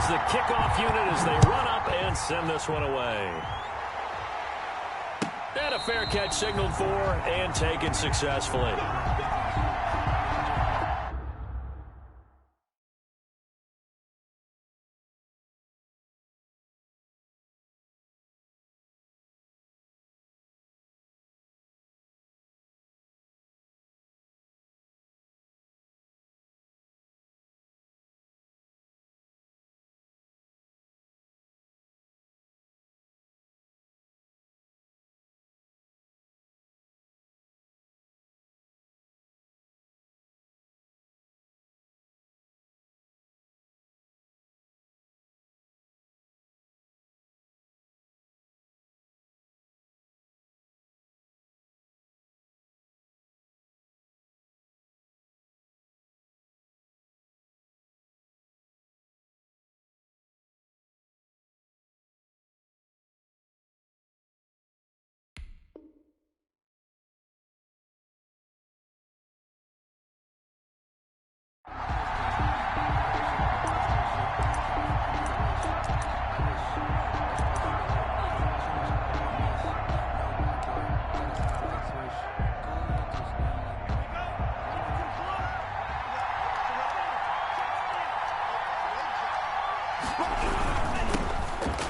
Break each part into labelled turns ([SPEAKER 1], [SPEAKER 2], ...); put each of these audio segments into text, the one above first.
[SPEAKER 1] the kickoff unit as they run up and send this one away. And a fair catch signaled for and taken successfully.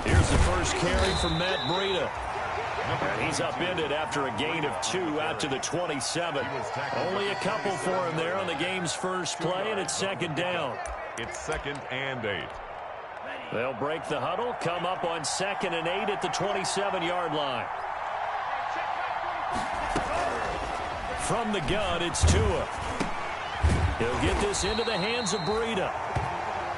[SPEAKER 1] Here's the first carry from Matt Breida. And he's upended after a gain of 2 out to the 27. Only a couple for him there on the game's first play, and it's second down.
[SPEAKER 2] It's 2nd and 8.
[SPEAKER 1] They'll break the huddle, come up on 2nd and 8 at the 27-yard line. From the gun, it's Tua. He'll get this into the hands of Breida.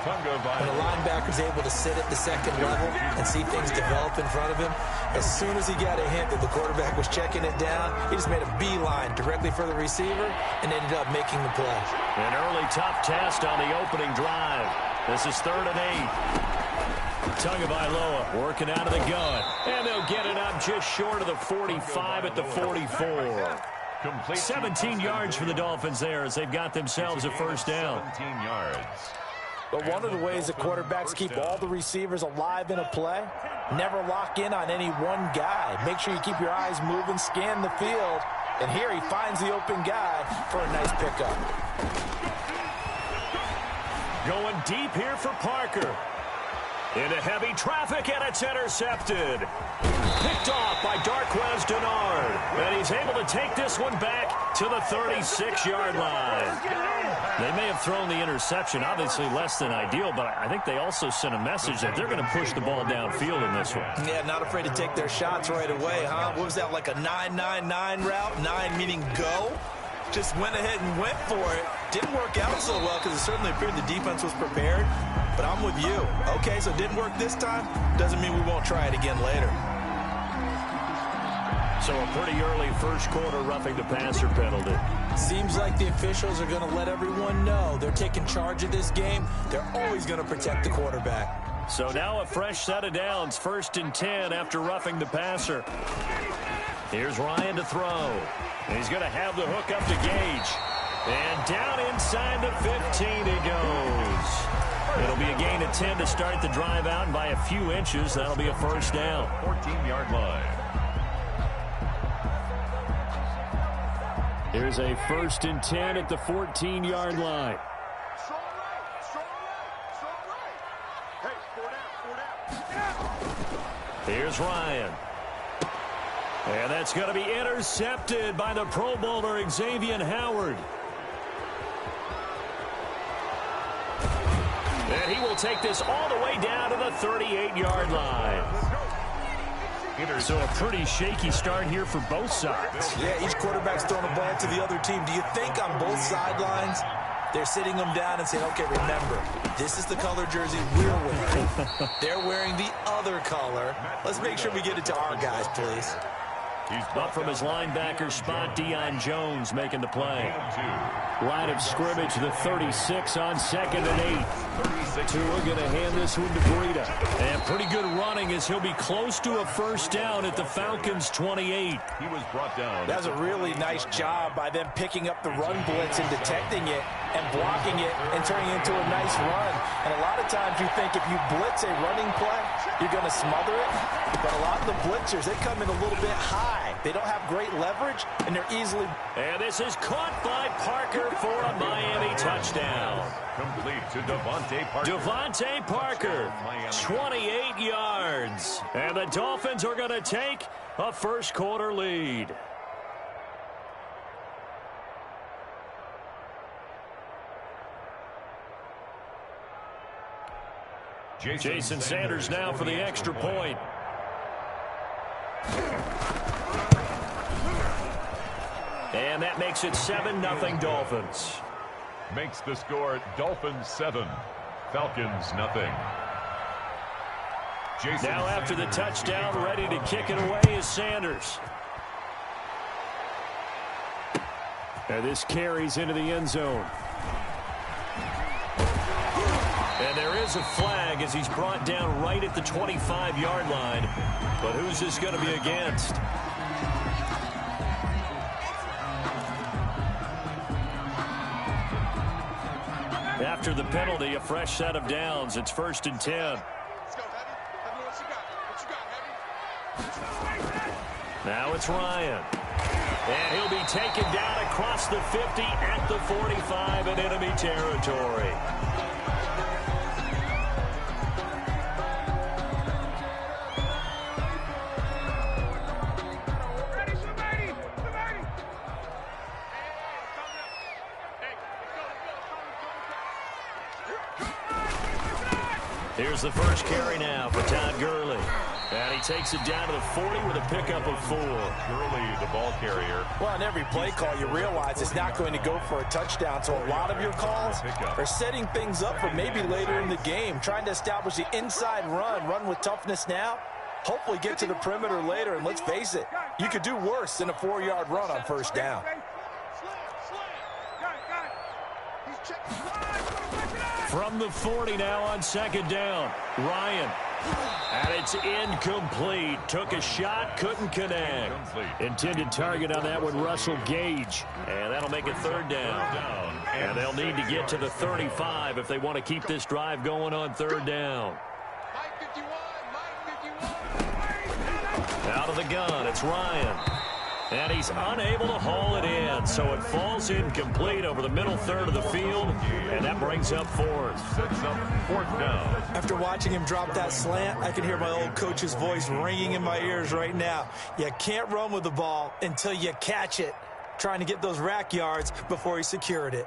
[SPEAKER 3] When a linebacker's able to sit at the second level and see things develop in front of him, as soon as he got a hint that the quarterback was checking it down, he just made a beeline directly for the receiver and ended up making the play.
[SPEAKER 1] An early tough test on the opening drive. This is 3rd and 8. Tagovailoa working out of the gun. And they'll get it up just short of the 45 at the 44. 17 yards for the Dolphins there as they've got themselves a first down.
[SPEAKER 2] 17 yards.
[SPEAKER 3] But one of the ways that quarterbacks keep all the receivers alive in a play, never lock in on any one guy. Make sure you keep your eyes moving, scan the field. And here he finds the open guy for a nice pickup.
[SPEAKER 1] Going deep here for Parker. Into heavy traffic, and it's intercepted. Picked off by Darquez Denard. And he's able to take this one back to the 36-yard line. They may have thrown the interception, obviously less than ideal, but I think they also sent a message that they're going to push the ball downfield in this one.
[SPEAKER 3] Yeah, not afraid to take their shots right away, huh? What was that, like a 9-9-9 route? 9 meaning go? Just went ahead and went for it. Didn't work out so well because it certainly appeared the defense was prepared. But I'm with you. Okay, so it didn't work this time. Doesn't mean we won't try it again later.
[SPEAKER 1] So a pretty early first quarter roughing the passer penalty.
[SPEAKER 3] Seems like the officials are going to let everyone know they're taking charge of this game. They're always going to protect the quarterback.
[SPEAKER 1] So now a fresh set of downs. 1st and 10 after roughing the passer. Here's Ryan to throw. And he's going to have the hook up to Gage. And down inside the 15 he goes. It'll be a gain of 10 to start the drive out, and by a few inches, that'll be a first down.
[SPEAKER 2] 14-yard line.
[SPEAKER 1] Here's a 1st and 10 at the 14-yard line. Here's Ryan. And that's going to be intercepted by the Pro Bowler Xavier Howard. And he will take this all the way down to the 38-yard line. So a pretty shaky start here for both sides.
[SPEAKER 3] Yeah, each quarterback's throwing a ball to the other team. Do you think on both sidelines they're sitting them down and saying, okay, remember, this is the color jersey we're wearing. They're wearing the other color. Let's make sure we get it to our guys, please.
[SPEAKER 1] Up from his linebacker spot, Deion Jones making the play. Line of scrimmage, the 36 on 2nd and 8. Tua going to hand this one to Breida. And pretty good running as he'll be close to a first down at the Falcons' 28.
[SPEAKER 2] He was brought down.
[SPEAKER 3] That's a really nice job by them picking up the run blitz and detecting it and blocking it and turning it into a nice run. And a lot of times you think if you blitz a running play, you're going to smother it. But a lot of the blitzers, they come in a little bit high. They don't have great leverage, and they're easily...
[SPEAKER 1] And this is caught by Parker for a Miami touchdown.
[SPEAKER 2] Complete to Devontae Parker.
[SPEAKER 1] Devontae Parker, 28 yards. And the Dolphins are going to take a first-quarter lead. Jason Sanders now for the extra point. And that makes it 7-0 Dolphins.
[SPEAKER 2] Makes the score Dolphins 7, Falcons nothing.
[SPEAKER 1] Now after the touchdown, ready to kick it away is Sanders. And this carries into the end zone. And there is a flag as he's brought down right at the 25-yard line. But who's this going to be against? After the penalty, a fresh set of downs. It's 1st and 10. Now it's Ryan. And he'll be taken down across the 50 at the 45 in enemy territory. Here's the first carry now for Todd Gurley. And he takes it down to the 40 with a pickup of 4.
[SPEAKER 2] Gurley, the ball carrier.
[SPEAKER 3] Well, on every play call, you realize it's not going to go for a touchdown. So a lot of your calls are setting things up for maybe later in the game, trying to establish the inside run with toughness now, hopefully get to the perimeter later. And let's face it, you could do worse than a 4-yard run on first down.
[SPEAKER 1] From the 40 now on 2nd down. Ryan. And it's incomplete. Took a shot, couldn't connect. Intended target on that one, Russell Gage. And that'll make it 3rd down. And they'll need to get to the 35 if they want to keep this drive going on 3rd down. Out of the gun, it's Ryan. And he's unable to haul it in, so it falls incomplete over the middle third of the field, and that brings up 4th.
[SPEAKER 2] Sets up 4th down.
[SPEAKER 3] After watching him drop that slant, I can hear my old coach's voice ringing in my ears right now. You can't run with the ball until you catch it. Trying to get those rack yards before he secured it.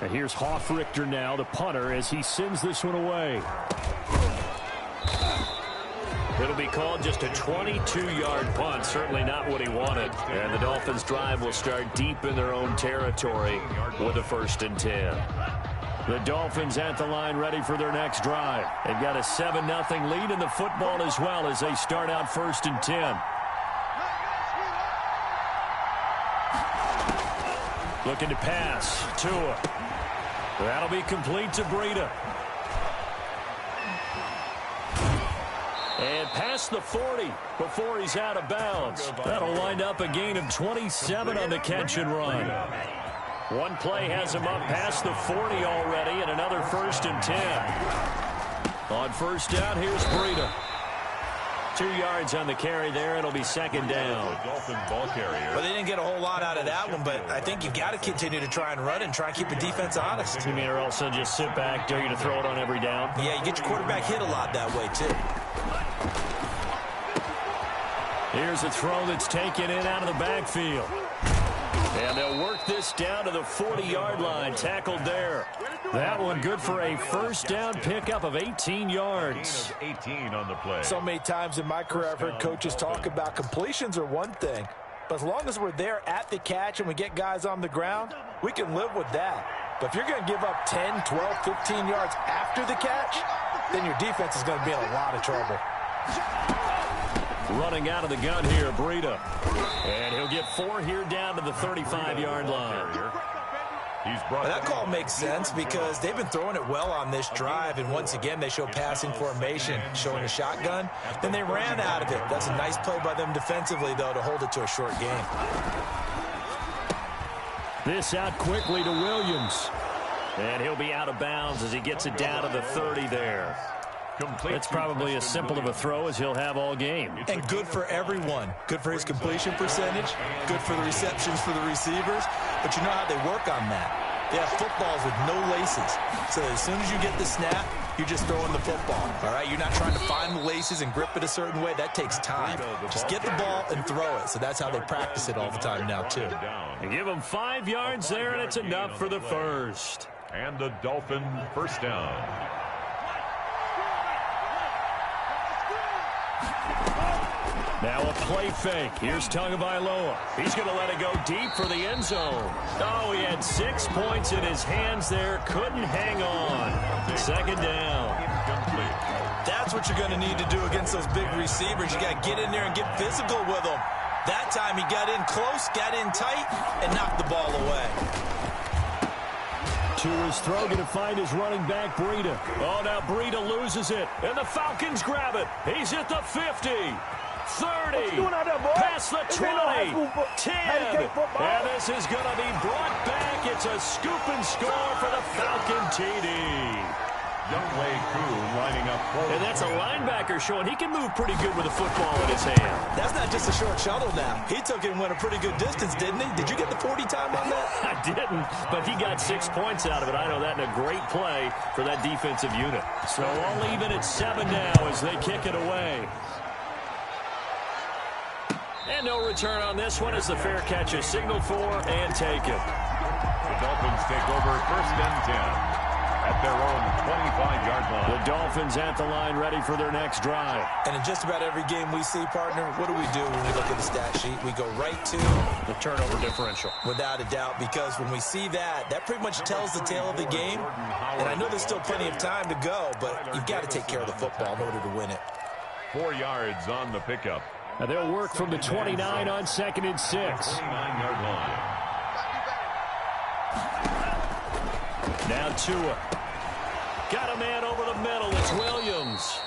[SPEAKER 1] And here's Hoffrichter now, the punter, as he sends this one away. It'll be called just a 22-yard punt. Certainly not what he wanted. And the Dolphins' drive will start deep in their own territory with a 1st and 10. The Dolphins at the line ready for their next drive. They've got a 7-0 lead in the football as well as they start out 1st and 10. Looking to pass. Tua. That'll be complete to Breida. And past the 40 before he's out of bounds. That'll wind up a gain of 27 on the catch and run. One play has him up past the 40 already, and another 1st and 10. On 1st down, here's Breida. 2 yards on the carry there. It'll be 2nd down.
[SPEAKER 2] Dolphin ball carrier.
[SPEAKER 3] Well, they didn't get a whole lot out of that one, but I think you've got to continue to try and run and try and keep the defense honest.
[SPEAKER 1] You mean or else they'll just sit back, dare you to throw it on every down?
[SPEAKER 3] Yeah, you get your quarterback hit a lot that way, too.
[SPEAKER 1] Here's a throw that's taken in out of the backfield. And they'll work this down to the 40-yard line. Tackled there. That one good for a 1st down pickup of 18 yards.
[SPEAKER 2] 18 on the play.
[SPEAKER 3] So many times in my career I've heard coaches talk about completions are one thing, but as long as we're there at the catch and we get guys on the ground, we can live with that. But if you're going to give up 10, 12, 15 yards after the catch, then your defense is going to be in a lot of trouble.
[SPEAKER 1] Running out of the gun here, Breida. And he'll get 4 here down to the 35-yard line.
[SPEAKER 3] That call makes sense because they've been throwing it well on this drive, and once again they show passing formation, showing a shotgun. Then they ran out of it. That's a nice play by them defensively, though, to hold it to a short game.
[SPEAKER 1] This out quickly to Williams. And he'll be out of bounds as he gets it down to the 30 there. It's probably as simple of a throw as he'll have all game.
[SPEAKER 3] And good for everyone. Good for his completion percentage. Good for the receptions for the receivers. But you know how they work on that. They have footballs with no laces. So as soon as you get the snap, you're just throwing the football. All right? You're not trying to find the laces and grip it a certain way. That takes time. Just get the ball and throw it. So that's how they practice it all the time now, too.
[SPEAKER 1] And give them 5 yards there, and it's enough for the first.
[SPEAKER 2] And the Dolphin first down.
[SPEAKER 1] Now a play fake. Here's Tagovailoa. He's going to let it go deep for the end zone. Oh, he had 6 points in his hands there. Couldn't hang on. Second down.
[SPEAKER 3] That's what you're going to need to do against those big receivers. You got to get in there and get physical with them. That time he got in close, got in tight, and knocked the ball away.
[SPEAKER 1] To his throw, going to find his running back, Breida. Oh, now Breida loses it, and the Falcons grab it. He's at the 50, 30, past the 20, 10, and this is going to be brought back. It's a scoop and score for the Falcon TD.
[SPEAKER 2] Youngway Koo lining up forward.
[SPEAKER 1] And that's a linebacker showing he can move pretty good with a football in his hand.
[SPEAKER 3] That's not just a short shuttle now. He took it and went a pretty good distance, didn't he? Did you get the 40 time on that?
[SPEAKER 1] I didn't, but he got 6 points out of it. I know that, and a great play for that defensive unit. So all even at 7 now as they kick it away. And no return on this one as the fair catch is signaled for and taken.
[SPEAKER 2] The Dolphins take over first and 10. At their own 25-yard line.
[SPEAKER 1] The Dolphins at the line ready for their next drive.
[SPEAKER 3] And in just about every game we see, partner, what do we do when we look at the stat sheet? We go right to
[SPEAKER 1] the turnover differential.
[SPEAKER 3] Without a doubt, because when we see that, that pretty much tells the tale of the game. And I know there's still plenty of time to go, but you've got to take care of the football in order to win it.
[SPEAKER 2] 4 yards on the pickup.
[SPEAKER 1] Now they'll work from the 29 on 2nd and 6.
[SPEAKER 2] 29-yard line.
[SPEAKER 1] Now Tua. Got a man over the middle. It's Williams.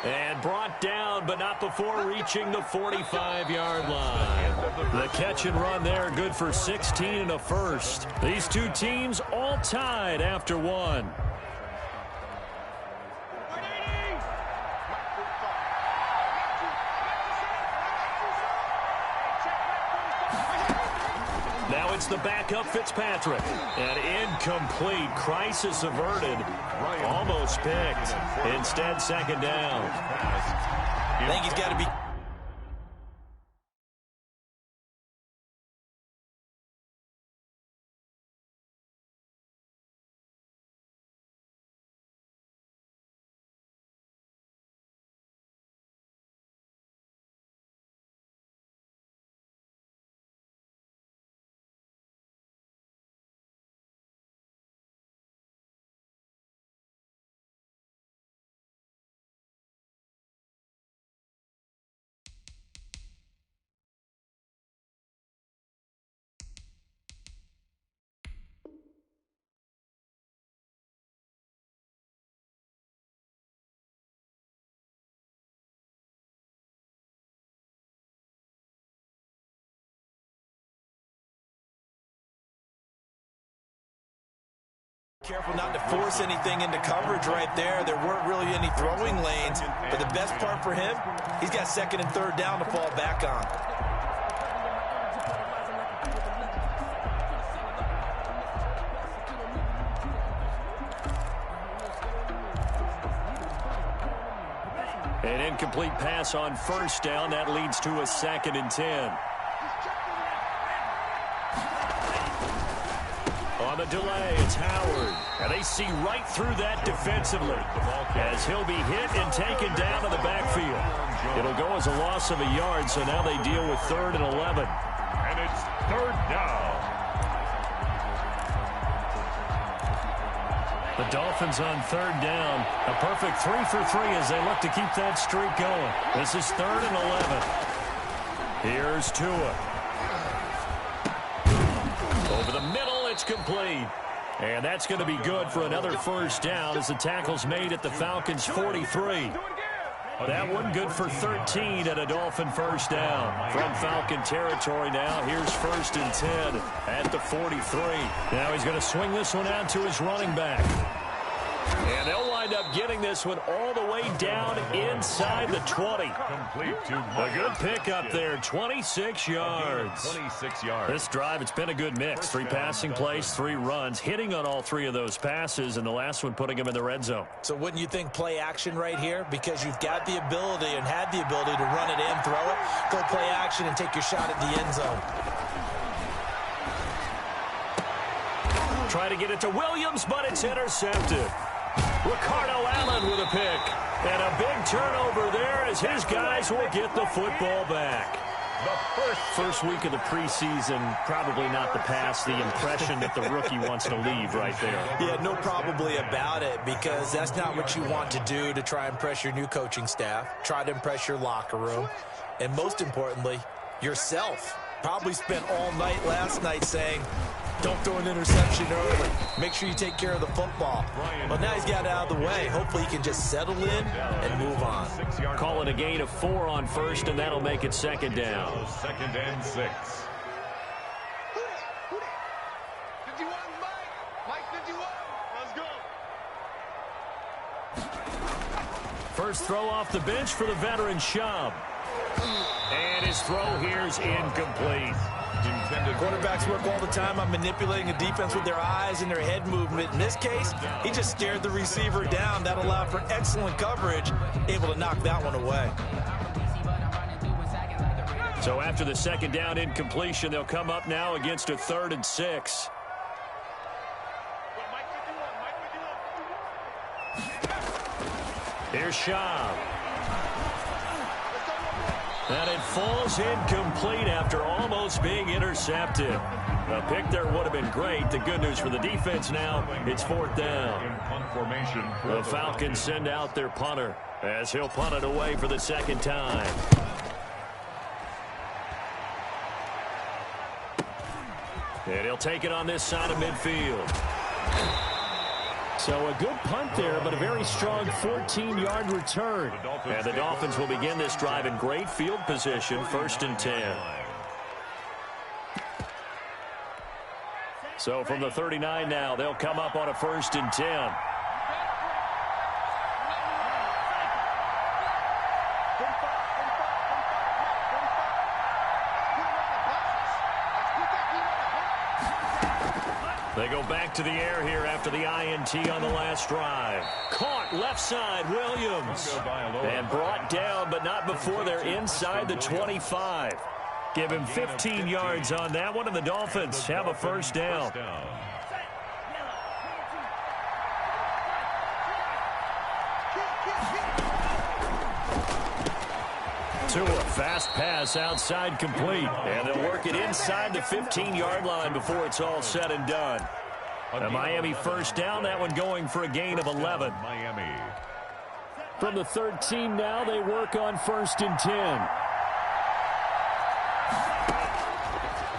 [SPEAKER 1] And brought down, but not before reaching the 45-yard line. The catch and run there, good for 16 and a first. These two teams all tied after one. Now it's the backup Fitzpatrick. And incomplete. Crisis averted. Almost picked. Instead, second down.
[SPEAKER 3] I think he's got to be... Careful not to force anything into coverage right there. There weren't really any throwing lanes. But the best part for him, he's got 2nd and 3rd down to fall back on.
[SPEAKER 1] An incomplete pass on 1st down. That leads to a 2nd and 10. On the delay, it's Howard. And they see right through that defensively as he'll be hit and taken down in the backfield. It'll go as a loss of a yard, so now they deal with 3rd and 11.
[SPEAKER 2] And it's 3rd down.
[SPEAKER 1] The Dolphins on third down. A perfect 3 for 3 as they look to keep that streak going. This is 3rd and 11. Here's Tua. Over the middle, it's complete. And that's going to be good for another first down as the tackle's made at the Falcons' 43. That one good for 13 and a Dolphin first down. From Falcon territory now, here's 1st and 10 at the 43. Now he's going to swing this one out to his running back. And they'll wind up getting this one all the way down inside the 20.
[SPEAKER 2] Complete to
[SPEAKER 1] a good pickup there, 26 yards.
[SPEAKER 2] 26 yards.
[SPEAKER 1] This drive, it's been a good mix. 3 passing plays, 3 runs, hitting on all 3 of those passes, and the last one putting him in the red zone.
[SPEAKER 3] So wouldn't you think play action right here? Because you've got the ability and had the ability to run it in, throw it, go play action, and take your shot at the end zone.
[SPEAKER 1] Try to get it to Williams, but it's intercepted. Ricardo Allen with a pick. And a big turnover there as his guys will get the football back.
[SPEAKER 2] The
[SPEAKER 1] first week of the preseason, probably not the pass, the impression that the rookie wants to leave right there.
[SPEAKER 3] Yeah, no probably about it, because that's not what you want to do to try and impress your new coaching staff, try to impress your locker room, and most importantly, yourself. Probably spent all night last night saying, don't throw an interception early. Make sure you take care of the football. But now he's got it out of the way. Hopefully he can just settle in and move on.
[SPEAKER 1] Call it a gain of 4 on 1st, and that'll make it 2nd down.
[SPEAKER 2] 2nd and 6.
[SPEAKER 1] First throw off the bench for the veteran Schaub. And his throw here's incomplete.
[SPEAKER 3] Quarterbacks work all the time on manipulating a defense with their eyes and their head movement. In this case, he just stared the receiver down. That allowed for excellent coverage, able to knock that one away.
[SPEAKER 1] So after the 2nd down incompletion, they'll come up now against a 3rd and 6. Here's Schaub. And it falls incomplete after almost being intercepted. A pick there would have been great. The good news for the defense now, it's 4th down. The Falcons send out their punter as he'll punt it away for the 2nd time. And he'll take it on this side of midfield. So a good punt there, but a very strong 14-yard return. And the Dolphins will begin this drive in great field position, 1st and 10. So from the 39 now, they'll come up on a 1st and 10. They go back to the air here after the INT on the last drive. Caught left side, Williams. And brought down, but not before they're inside the 25. Give him 15 yards on that one, and the Dolphins have a 1st down. To a fast pass outside complete. And they'll work it inside the 15-yard line before it's all said and done. A Miami 1st down, that one going for a gain of 11.
[SPEAKER 2] Miami.
[SPEAKER 1] From the 13 now, they work on 1st and 10.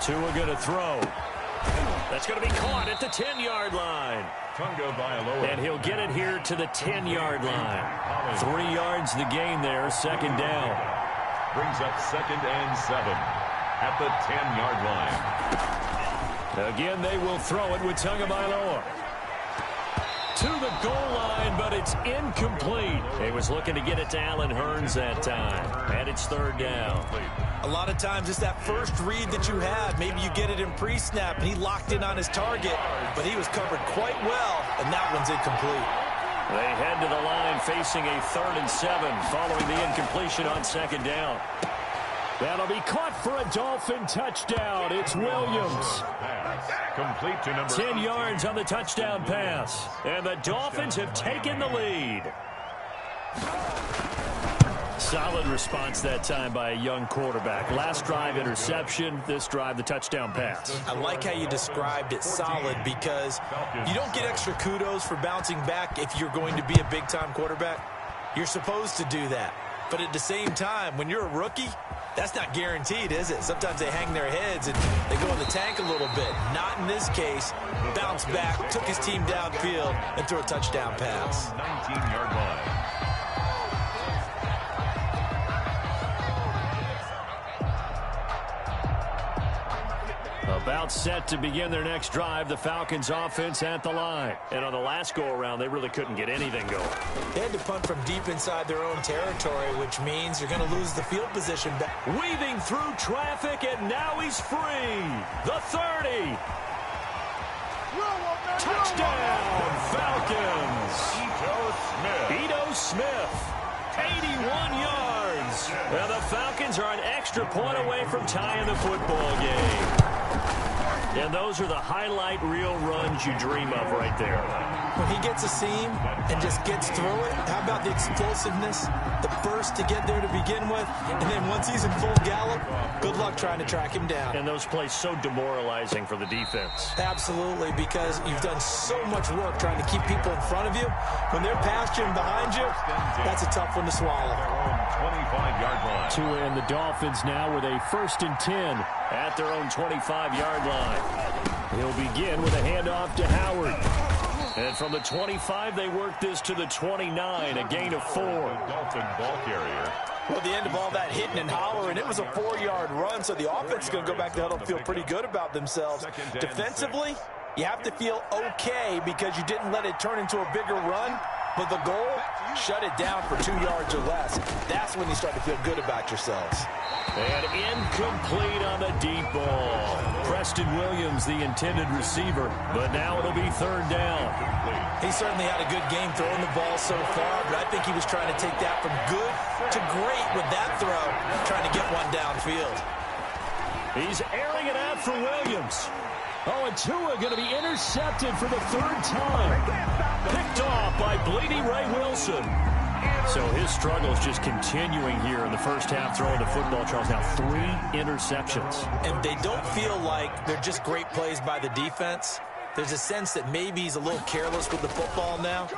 [SPEAKER 1] Tua going to throw. That's going to be caught at the 10-yard line. And he'll get it here to the 10-yard line. 3 yards the gain there, 2nd down.
[SPEAKER 2] Brings up 2nd and 7 at the 10-yard line.
[SPEAKER 1] Again, they will throw it with Tagovailoa. To the goal line, but it's incomplete. He was looking to get it to Allen Hurns that time. And it's 3rd down.
[SPEAKER 3] A lot of times it's that first read that you have. Maybe you get it in pre-snap, and he locked in on his target, but he was covered quite well, and that one's incomplete.
[SPEAKER 1] They head to the line facing a 3rd and 7 following the incompletion on 2nd down. That'll be caught for a Dolphin touchdown. It's Williams.
[SPEAKER 2] Complete to number
[SPEAKER 1] 10 yards on the touchdown pass. And the Dolphins have taken the lead. Solid response that time by a young quarterback. Last drive, interception. This drive, the touchdown pass.
[SPEAKER 3] I like how you described it, solid, because you don't get extra kudos for bouncing back if you're going to be a big-time quarterback. You're supposed to do that. But at the same time, when you're a rookie, that's not guaranteed, is it? Sometimes they hang their heads and they go in the tank a little bit. Not in this case. Bounced back, took his team downfield, and threw a touchdown pass.
[SPEAKER 2] 19-yard line.
[SPEAKER 1] About set to begin their next drive, the Falcons offense at the line. And on the last go-around, they really couldn't get anything going.
[SPEAKER 3] They had to punt from deep inside their own territory, which means you're going to lose the field position back.
[SPEAKER 1] Weaving through traffic, and now he's free. The 30. Touchdown, Falcons. Ito Smith. 81 yards. And the Falcons are an extra point away from tying the football game. And those are the highlight reel runs you dream of right there.
[SPEAKER 3] When he gets a seam and just gets through it, how about the explosiveness, the burst to get there to begin with, and then once he's in full gallop, good luck trying to track him down.
[SPEAKER 1] And those plays so demoralizing for the defense.
[SPEAKER 3] Absolutely, because you've done so much work trying to keep people in front of you. When they're past you and behind you, that's a tough one to swallow.
[SPEAKER 2] 25-yard line.
[SPEAKER 1] Tua and the Dolphins now with a 1st and 10 at their own 25-yard line. He'll begin with a handoff to Howard. And from the 25, they work this to the 29, a gain of 4.
[SPEAKER 2] Dolphin ball carrier.
[SPEAKER 3] Well, the end of all that hitting and hollering, it was a 4-yard run, so the offense is going to go back to huddle and feel pretty good about themselves. Defensively, you have to feel okay because you didn't let it turn into a bigger run. But the goal, shut it down for 2 yards or less. That's when you start to feel good about yourselves.
[SPEAKER 1] And incomplete on the deep ball. Preston Williams, the intended receiver, but now it'll be 3rd down.
[SPEAKER 3] He certainly had a good game throwing the ball so far, but I think he was trying to take that from good to great with that throw, trying to get one downfield.
[SPEAKER 1] He's airing it out for Williams. Oh, and Tua going to be intercepted for the 3rd time. Picked off by Bleedy Ray Wilson. So his struggles just continuing here in the first half throwing the football. Charles, now 3 interceptions.
[SPEAKER 3] And they don't feel like they're just great plays by the defense. There's a sense that maybe he's a little careless with the football now.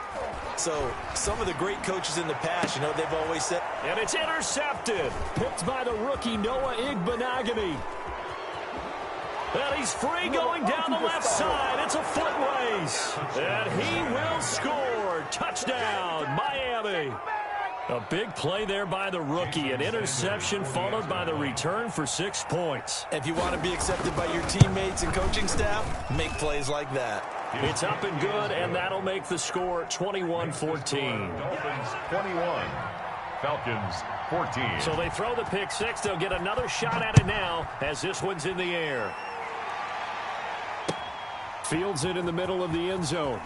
[SPEAKER 3] So some of the great coaches in the past, you know, they've always said.
[SPEAKER 1] And it's intercepted. Picked by the rookie Noah Igbenogany. And he's free going down the left side. It's a foot race. And he will score. Touchdown, Miami. A big play there by the rookie. An interception followed by the return for 6 points.
[SPEAKER 3] If you want to be accepted by your teammates and coaching staff, make plays like that.
[SPEAKER 1] It's up and good, and that'll make the score 21-14.
[SPEAKER 2] Dolphins 21. Falcons 14.
[SPEAKER 1] So they throw the pick 6. They'll get another shot at it now as this one's in the air. Fields it in the middle of the end zone.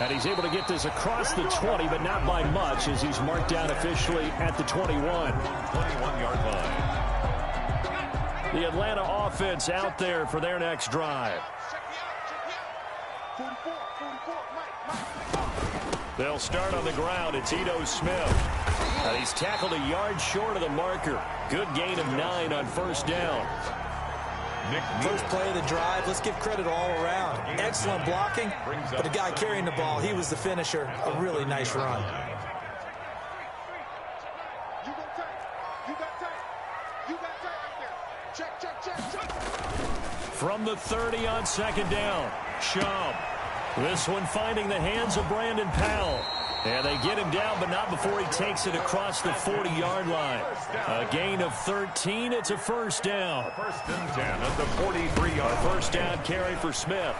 [SPEAKER 1] And he's able to get this across the 20, but not by much as he's marked down officially at the 21.
[SPEAKER 2] 21-yard line.
[SPEAKER 1] The Atlanta offense out there for their next drive. They'll start on the ground. It's Ito Smith. And he's tackled a yard short of the marker. Good gain of 9 on 1st down.
[SPEAKER 3] First play of the drive, let's give credit all around. Excellent blocking, but the guy carrying the ball, he was the finisher. A really nice run.
[SPEAKER 1] From the 30 on 2nd down, Schaub. This one finding the hands of Brandon Powell. And they get him down, but not before he takes it across the 40-yard line. A gain of 13. It's a 1st down.
[SPEAKER 2] 1st and 10 at the 43-yard.
[SPEAKER 1] 1st down carry for Smith.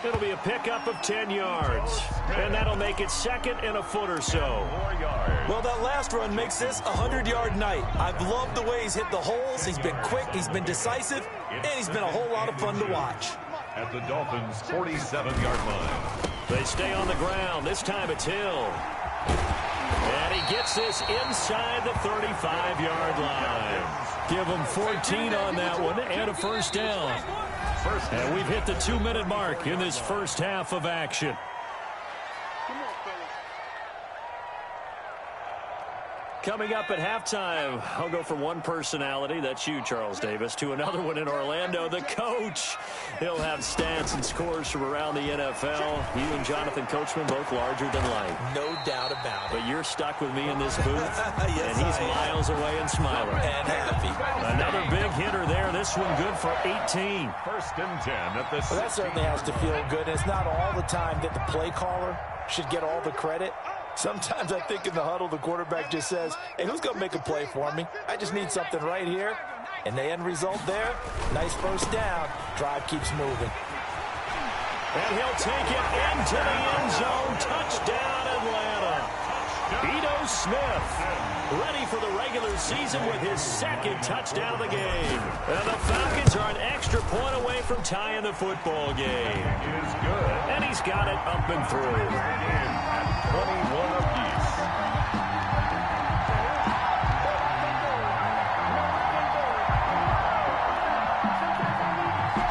[SPEAKER 1] It'll be a pickup of 10 yards. And that'll make it 2nd and a foot or so.
[SPEAKER 2] 4 yards.
[SPEAKER 3] Well, that last run makes this a 100-yard night. I've loved the way he's hit the holes. He's been quick. He's been decisive. And he's been a whole lot of fun to watch.
[SPEAKER 2] At the Dolphins' 47-yard line.
[SPEAKER 1] They stay on the ground. This time it's Hill. And he gets this inside the 35-yard line. Give him 14 on that one and a 1st down. And we've hit the 2-minute mark in this first half of action. Coming up at halftime, I'll go from one personality, that's you, Charles Davis, to another one in Orlando, the coach. He'll have stats and scores from around the NFL. You and Jonathan Coachman both larger than life.
[SPEAKER 3] No doubt about it.
[SPEAKER 1] But you're stuck with me in this booth,
[SPEAKER 3] yes,
[SPEAKER 1] and he's miles away and smiling.
[SPEAKER 3] And happy.
[SPEAKER 1] Another big hitter there. This one good for 18.
[SPEAKER 2] First and 10 at the 16.
[SPEAKER 4] Well, that certainly has to feel good. It's not all the time that the play caller should get all the credit. Sometimes I think in the huddle, the quarterback just says, hey, who's going to make a play for me? I just need something right here. And the end result there, nice first down. Drive keeps moving.
[SPEAKER 1] And he'll take it into the end zone. Touchdown, Atlanta. Ito Smith, ready for the regular season with his second touchdown of the game. And the Falcons are an extra point away from tying the football game.
[SPEAKER 2] Is good.
[SPEAKER 1] And he's got it up and through.
[SPEAKER 2] 21 apiece.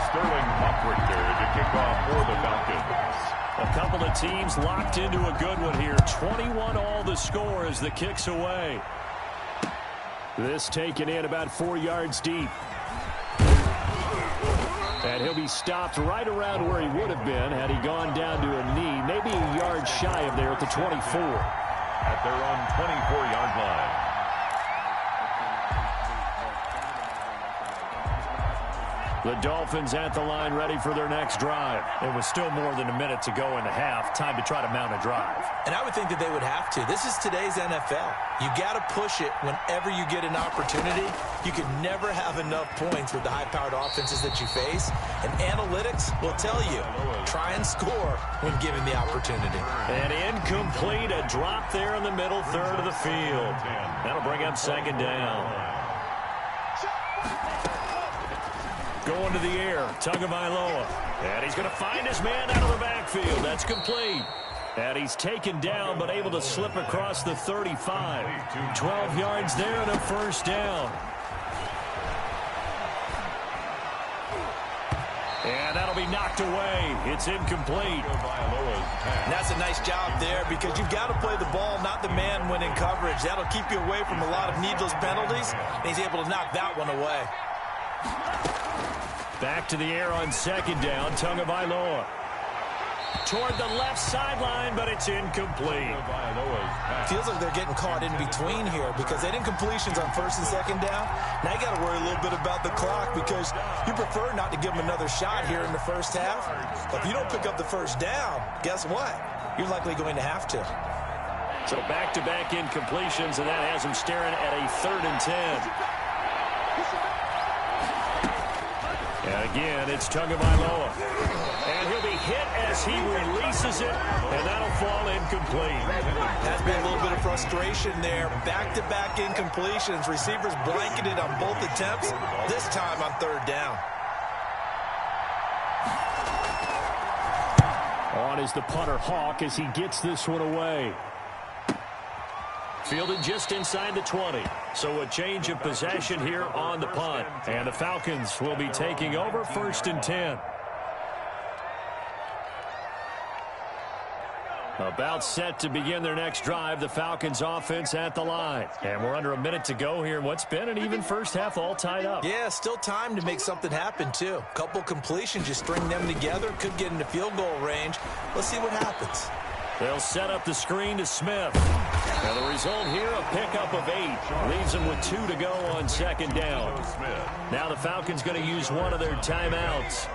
[SPEAKER 2] Sterling Hoprichter to kick off for the Falcons.
[SPEAKER 1] A couple of teams locked into a good one here. 21 all the score as the kick's away. This taken in about 4 yards deep. And he'll be stopped right around where he would have been had he gone down to a knee, maybe a yard shy of there at the 24.
[SPEAKER 2] At their own 24-yard line.
[SPEAKER 1] The Dolphins at the line ready for their next drive. It was still more than a minute to go in the half. Time to try to mount a drive.
[SPEAKER 3] And I would think that they would have to. This is today's NFL. You got to push it whenever you get an opportunity. You can never have enough points with the high-powered offenses that you face. And analytics will tell you, try and score when given the opportunity.
[SPEAKER 1] And incomplete, a drop there in the middle third of the field. That'll bring up second down. Going to the air, Tagovailoa. And he's going to find his man out of the backfield. That's complete. And he's taken down, but able to slip across the 35. 12 yards there and a first down. And that'll be knocked away. It's incomplete.
[SPEAKER 3] And that's a nice job there because you've got to play the ball, not the man when in coverage. That'll keep you away from a lot of needless penalties. And he's able to knock that one away.
[SPEAKER 1] Back to the air on second down, Tagovailoa. Toward the left sideline, but it's incomplete.
[SPEAKER 3] Feels like they're getting caught in between here because they did incompletions on first and second down. Now you got to worry a little bit about the clock because you prefer not to give them another shot here in the first half. But if you don't pick up the first down, guess what? You're likely going to have to.
[SPEAKER 1] So back-to-back incompletions, and that has him staring at a 3rd and 10. And again, it's Tagovailoa. And he'll be hit as he releases it, and that'll fall incomplete.
[SPEAKER 3] Has been a little bit of frustration there. Back-to-back incompletions. Receivers blanketed on both attempts, this time on 3rd down.
[SPEAKER 1] On is the punter Hawk as he gets this one away. Fielded just inside the 20. So a change of possession here on the punt. And the Falcons will be taking over 1st and 10. About set to begin their next drive. The Falcons offense at the line. And we're under a minute to go here in what's been an even first half all tied up.
[SPEAKER 3] Yeah, still time to make something happen, too. Couple completions, you string them together. Could get into field goal range. Let's see what happens.
[SPEAKER 1] They'll set up the screen to Smith. And the result here, a pickup of 8. Leaves them with 2 to go on second down. Now the Falcons going to use one of their timeouts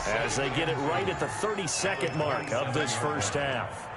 [SPEAKER 1] as they get it right at the 32nd mark of this first half.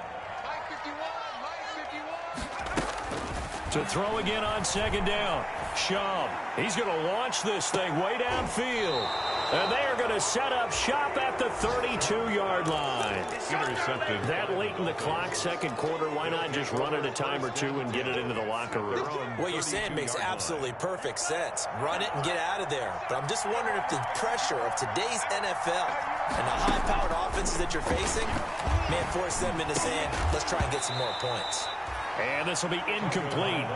[SPEAKER 1] To throw again on second down. Schaub. He's going to launch this thing way downfield. And they are going to set up shop at the 32-yard line.
[SPEAKER 2] Intercepted.
[SPEAKER 1] That late in the clock, second quarter, why not just run it a time or two and get it into the locker room?
[SPEAKER 3] What you're saying makes absolutely perfect sense. Run it and get out of there. But I'm just wondering if the pressure of today's NFL and the high-powered offenses that you're facing may force them into saying, let's try and get some more points.
[SPEAKER 1] And this will be incomplete.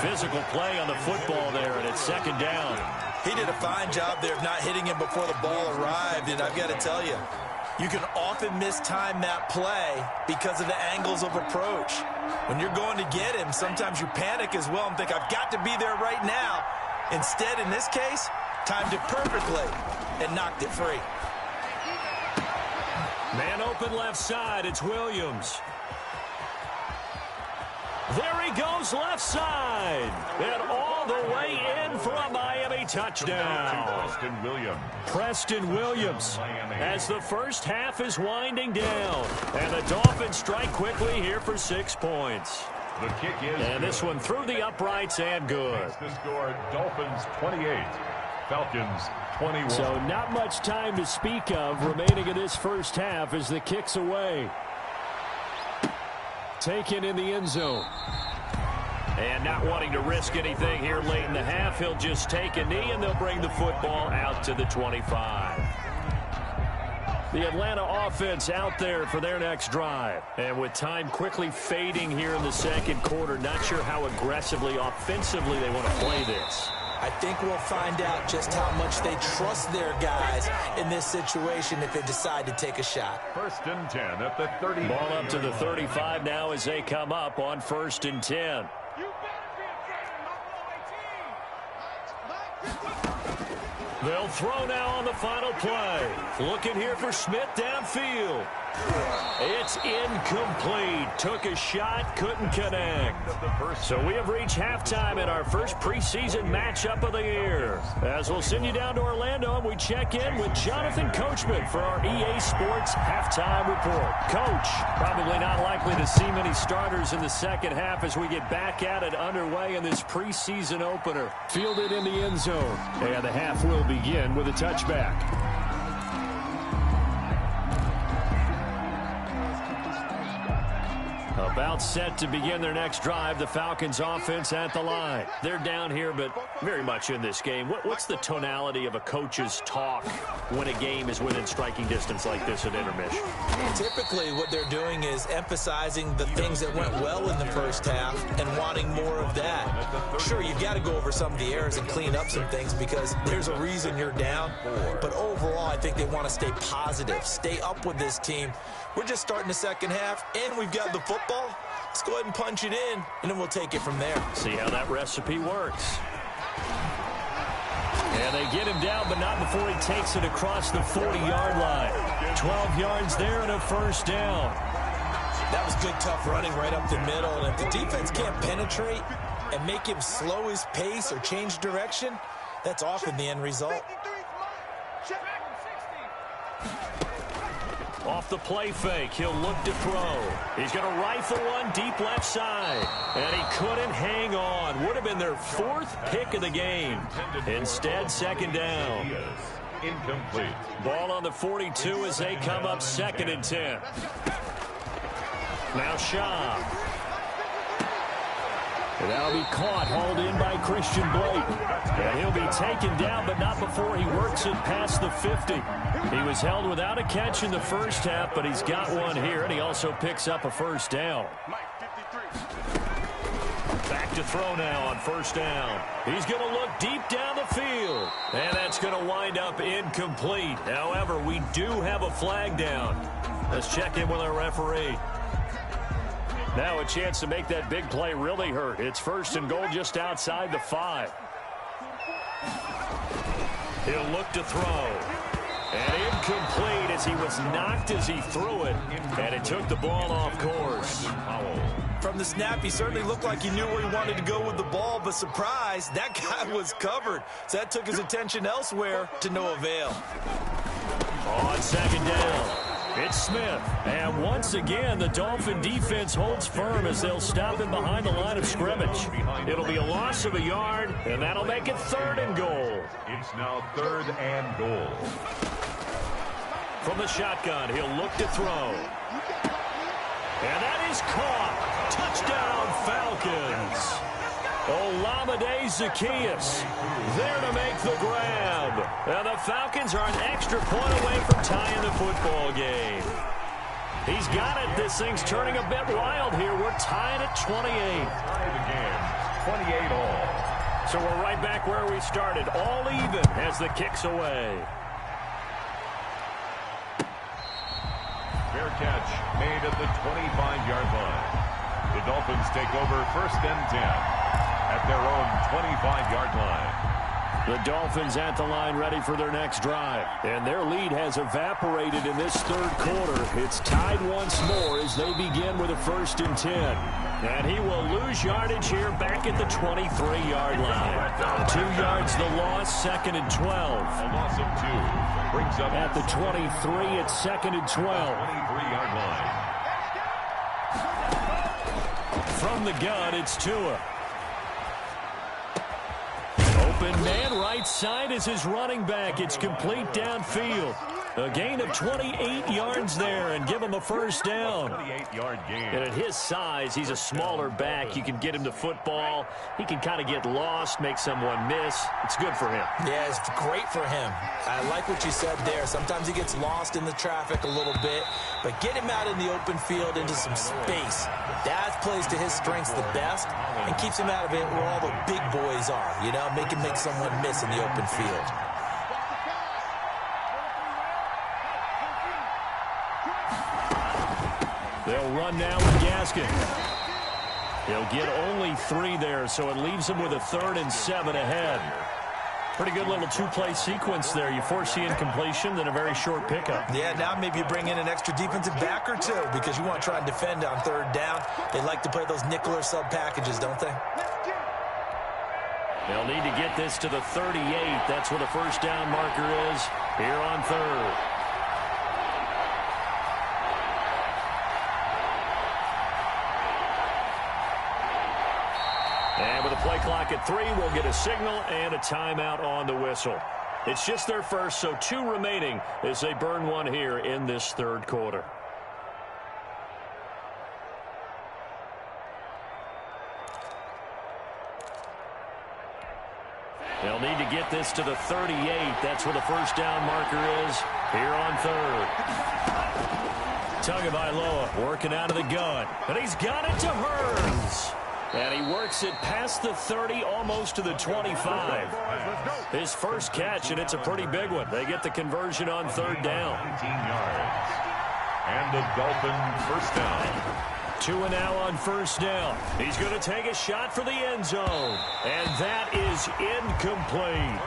[SPEAKER 1] Physical play on the football there, and it's second down.
[SPEAKER 3] He did a fine job there of not hitting him before the ball arrived, and I've got to tell you, you can often mistime that play because of the angles of approach. When you're going to get him, sometimes you panic as well and think, I've got to be there right now. Instead, in this case, timed it perfectly and knocked it free.
[SPEAKER 1] Man open left side, it's Williams. There he goes left side. And all the way in for a Miami touchdown. Preston Williams as the first half is winding down. And the Dolphins strike quickly here for 6 points.
[SPEAKER 2] The kick is
[SPEAKER 1] and this one through the uprights and good.
[SPEAKER 2] The score, Dolphins 28, Falcons 21.
[SPEAKER 1] So not much time to speak of remaining in this first half as the kick's away. Taken in the end zone. And not wanting to risk anything here late in the half, he'll just take a knee and they'll bring the football out to the 25. The Atlanta offense out there for their next drive. And with time quickly fading here in the second quarter, not sure how aggressively, offensively they want to play this.
[SPEAKER 3] I think we'll find out just how much they trust their guys in this situation if they decide to take a shot.
[SPEAKER 2] 1st and 10 at the 30.
[SPEAKER 1] Ball up to the 35 now as they come up on 1st and 10. They'll throw now on the final play. Looking here for Smith downfield. It's incomplete. Took a shot, couldn't connect. So we have reached halftime in our first preseason matchup of the year. As we'll send you down to Orlando and we check in with Jonathan Coachman for our EA Sports halftime report. Coach, probably not likely to see many starters in the second half as we get back at it underway in this preseason opener. Fielded in the end zone. And the half will begin with a touchback. About set to begin their next drive, the Falcons offense at the line. They're down here, but very much in this game. What's the tonality of a coach's talk when a game is within striking distance like this at intermission?
[SPEAKER 3] Typically, what they're doing is emphasizing the things that went well in the first half and wanting more of that. Sure, you've got to go over some of the errors and clean up some things because there's a reason you're down. But overall, I think they want to stay positive, stay up with this team. We're just starting the second half, and we've got the football. Let's go ahead and punch it in, and then we'll take it from there.
[SPEAKER 1] See how that recipe works. And they get him down, but not before he takes it across the 40-yard line. 12 yards there and a first down.
[SPEAKER 3] That was good, tough running right up the middle. And if the defense can't penetrate and make him slow his pace or change direction, that's often the end result.
[SPEAKER 1] Off the play fake, he'll look to throw. He's going to rifle one deep left side. And he couldn't hang on. Would have been their 4th pick of the game. Instead, second down.
[SPEAKER 2] Incomplete.
[SPEAKER 1] Ball on the 42 as they come up 2nd and 10. Now Shaw. And that'll be caught, hauled in by Christian Blake. And he'll be taken down, but not before he works it past the 50. He was held without a catch in the first half, but he's got one here, and he also picks up a first down. Back to throw now on first down. He's going to look deep down the field. And that's going to wind up incomplete. However, we do have a flag down. Let's check in with our referee. Now a chance to make that big play really hurt. It's 1st and goal just outside the 5. He'll look to throw. And incomplete as he was knocked as he threw it. And it took the ball off course.
[SPEAKER 3] From the snap, he certainly looked like he knew where he wanted to go with the ball, but surprise, that guy was covered. So that took his attention elsewhere to no avail.
[SPEAKER 1] On second down, it's Smith. And once again, the Dolphin defense holds firm as they'll stop him behind the line of scrimmage. It'll be a loss of a yard, and that'll make it 3rd and goal.
[SPEAKER 2] It's now 3rd and goal.
[SPEAKER 1] From the shotgun, he'll look to throw. And that is caught. Touchdown, Falcons. Olamide Zaccheaus there to make the grab. And the Falcons are an extra point away from tying the football game. He's got it. This thing's turning a bit wild here. We're tied at 28.
[SPEAKER 2] Tie the game, 28 all.
[SPEAKER 1] So we're right back where we started, all even as the kick's away.
[SPEAKER 2] Fair catch made at the 25-yard line. The Dolphins take over 1st and 10 at their own 25-yard line.
[SPEAKER 1] The Dolphins at the line ready for their next drive. And their lead has evaporated in this third quarter. It's tied once more as they begin with a 1st and 10. And he will lose yardage here back at the 23-yard line. 2 yards the loss, 2nd and 12.
[SPEAKER 2] A loss of 2 brings up
[SPEAKER 1] at the 23, it's 2nd and 12.
[SPEAKER 2] 23-yard line.
[SPEAKER 1] From the gun, it's Tua. Open man right side is his running back. It's complete downfield. A gain of 28 yards there and give him a 1st down.
[SPEAKER 2] 28-yard gain.
[SPEAKER 1] And at his size, he's a smaller back. You can get him to football. He can kind of get lost, make someone miss. It's good for him.
[SPEAKER 4] Yeah, it's great for him. I like what you said there. Sometimes he gets lost in the traffic a little bit, but get him out in the open field into some space. That plays to his strengths the best and keeps him out of it where all the big boys are. You know, make him make someone miss in the open field.
[SPEAKER 1] They'll run now with Gaskin. He'll get only 3 there, so it leaves him with a 3rd and 7 ahead. Pretty good little 2-play sequence there. You force the incompletion, then a very short pickup.
[SPEAKER 4] Yeah, now maybe you bring in an extra defensive back or 2 because you want to try and defend on 3rd down. They like to play those nickel or sub packages, don't they?
[SPEAKER 1] They'll need to get this to the 38. That's where the 1st down marker is here on 3rd. And with a play clock at 3, we'll get a signal and a timeout on the whistle. It's just their first, so 2 remaining as they burn 1 here in this 3rd quarter. They'll need to get this to the 38. That's where the 1st down marker is here on 3rd. Tagovailoa working out of the gun. And he's got it to Hearns. And he works it past the 30, almost to the 25. His first catch, and it's a pretty big one. They get the conversion on 3rd down.
[SPEAKER 2] 19 yards. And the Dolphin 1st down.
[SPEAKER 1] Tua now on 1st down. He's going to take a shot for the end zone. And that is incomplete.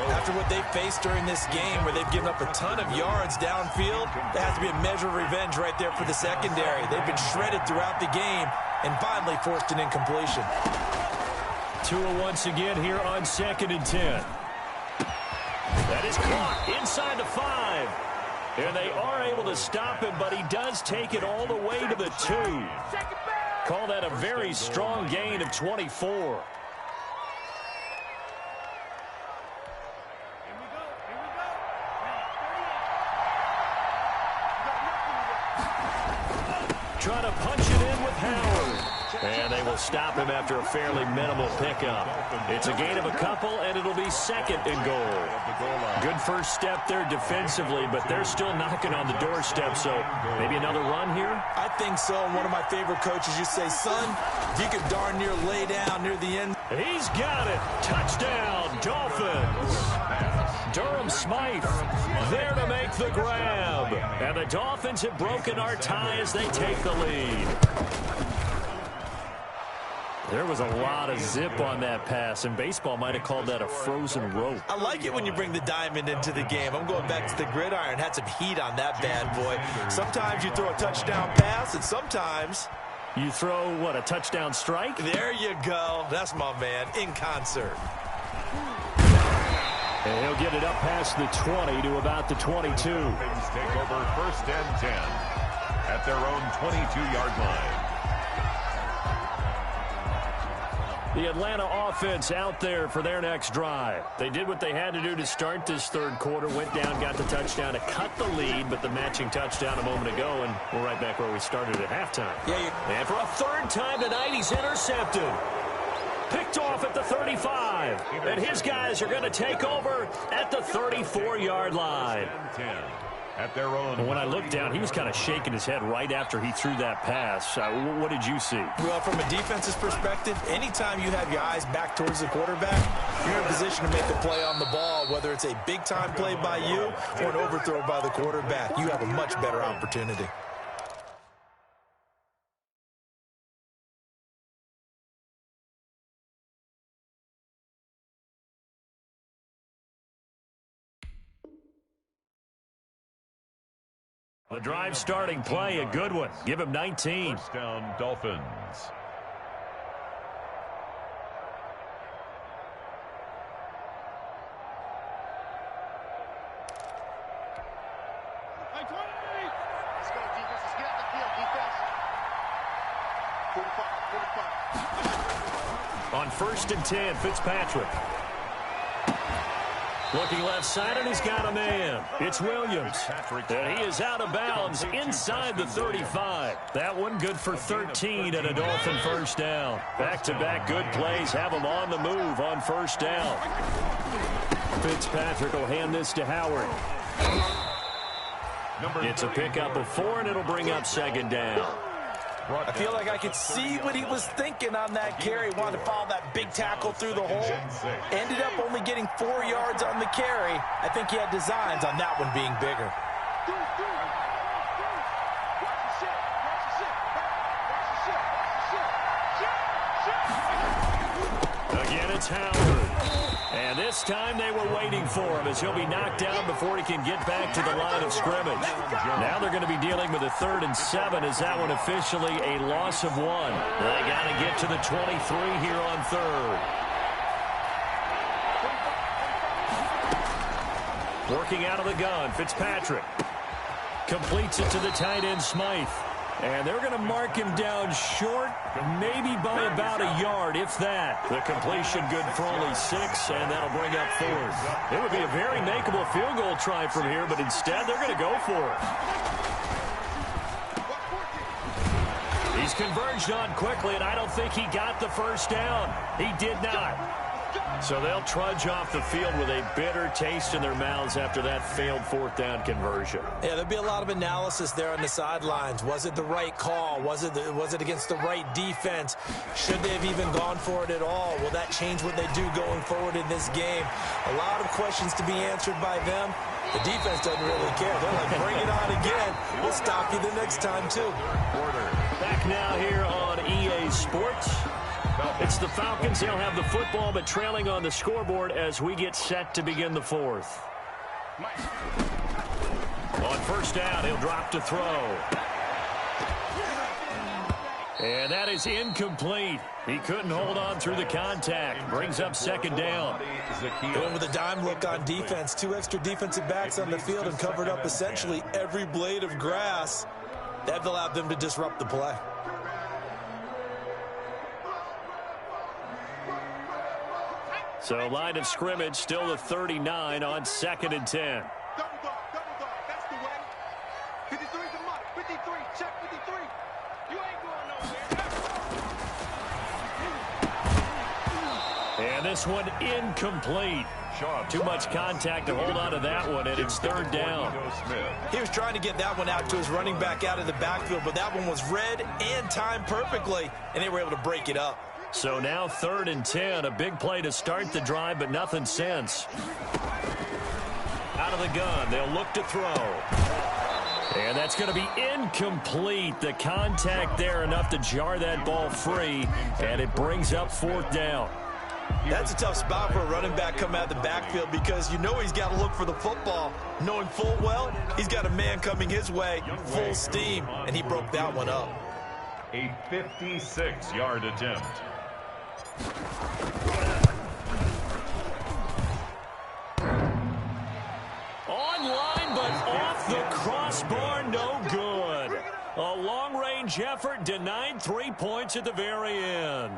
[SPEAKER 4] After what they faced during this game where they've given up a ton of yards downfield, there has to be a measure of revenge right there for the secondary. They've been shredded throughout the game and finally forced an incompletion.
[SPEAKER 1] Tua once again here on 2nd and 10. That is caught inside the 5. And they are able to stop him, but he does take it all the way to the 2. Call that a very strong gain of 24. Trying to punch it in with Howard. And they will stop him after a fairly minimal pickup. It's a gain of a couple, and it'll be 2nd and goal. Good first step there defensively, but they're still knocking on the doorstep, so maybe another run here?
[SPEAKER 4] I think so. And one of my favorite coaches, you say, son, if you could darn near lay down near the end.
[SPEAKER 1] He's got it. Touchdown, Dolphins. Durham Smythe there to make the grab. And the Dolphins have broken our tie as they take the lead. There was a lot of zip on that pass, and baseball might have called that a frozen rope.
[SPEAKER 4] I like it when you bring the diamond into the game. I'm going back to the gridiron. Had some heat on that bad boy. Sometimes you throw a touchdown pass, and sometimes
[SPEAKER 1] you throw, what, a touchdown strike?
[SPEAKER 4] There you go. That's my man, in concert.
[SPEAKER 1] And he'll get it up past the 20 to about the 22.
[SPEAKER 2] Phins take over 1st and 10 at their own 22-yard line.
[SPEAKER 1] The Atlanta offense out there for their next drive. They did what they had to do to start this 3rd quarter, went down, got the touchdown to cut the lead, but the matching touchdown a moment ago, and we're right back where we started at halftime. And for a 3rd time tonight, he's intercepted. Picked off at the 35, and his guys are going to take over at the 34-yard line.
[SPEAKER 2] at their own.
[SPEAKER 1] Well, when I looked down, he was kind of shaking his head right after he threw that pass. What did you see?
[SPEAKER 3] Well, from a defense's perspective, anytime you have your eyes back towards the quarterback, you're in a position to make a play on the ball, whether it's a big-time play by you or an overthrow by the quarterback. You have a much better opportunity.
[SPEAKER 1] The drive starting play, a good one. Give him 19.
[SPEAKER 2] First down, Dolphins.
[SPEAKER 5] Let's go, defense. Let's get out the field, defense. 45.
[SPEAKER 1] On 1st and 10, Fitzpatrick. Looking left side, and he's got a man. It's Williams. And he is out of bounds inside the 35. That one good for 13 and a Dolphin first down. Back-to-back good plays have him on the move on first down. Fitzpatrick will hand this to Howard. It's a pickup of 4, and it'll bring up second down.
[SPEAKER 4] I feel like I could see what he was thinking on that carry. Wanted to follow that big tackle through the hole. Ended up only getting 4 yards on the carry. I think he had designs on that one being bigger.
[SPEAKER 1] Again, it's Howard. And this time they were waiting for him as he'll be knocked down before he can get back to the line of scrimmage. Now they're going to be dealing with a 3rd and 7 as that one officially a loss of 1. They got to get to the 23 here on 3rd. Working out of the gun, Fitzpatrick. Completes it to the tight end, Smythe. And they're going to mark him down short, maybe by about a yard, if that. The completion good for only 6, and that'll bring up 4th. It would be a very makeable field goal try from here, but instead they're going to go for it. He's converged on quickly, and I don't think he got the first down. He did not. So they'll trudge off the field with a bitter taste in their mouths after that failed 4th down conversion.
[SPEAKER 3] Yeah, there'll be a lot of analysis there on the sidelines. Was it the right call? Was it against the right defense? Should they have even gone for it at all? Will that change what they do going forward in this game? A lot of questions to be answered by them. The defense doesn't really care. They're like, bring it on again. We'll stop you the next time, too.
[SPEAKER 1] Back now here on EA Sports. It's the Falcons. They'll have the football, but trailing on the scoreboard as we get set to begin the 4th. On first down, he'll drop to throw. And that is incomplete. He couldn't hold on through the contact. Brings up second down.
[SPEAKER 3] Going with a dime look on defense. 2 extra defensive backs on the field and covered up essentially every blade of grass. That allowed them to disrupt the play.
[SPEAKER 1] So line of scrimmage still the 39 on 2nd and 10.
[SPEAKER 5] Double dog. That's the way. 53's a mark. 53. Check 53. You ain't going nowhere.
[SPEAKER 1] And this one incomplete. Too much contact to hold on to that one, and it's 3rd down.
[SPEAKER 3] He was trying to get that one out to his running back out of the backfield, but that one was read and timed perfectly, and they were able to break it up.
[SPEAKER 1] So now 3rd and 10, a big play to start the drive, but nothing since. Out of the gun, they'll look to throw. And that's going to be incomplete. The contact there enough to jar that ball free, and it brings up 4th down.
[SPEAKER 3] That's a tough spot for a running back coming out of the backfield because you know he's got to look for the football. Knowing full well, he's got a man coming his way, full steam, and he broke that one up.
[SPEAKER 2] A 56-yard attempt.
[SPEAKER 1] Online, but off the crossbar, no good. A long-range effort denied 3 points at the very end.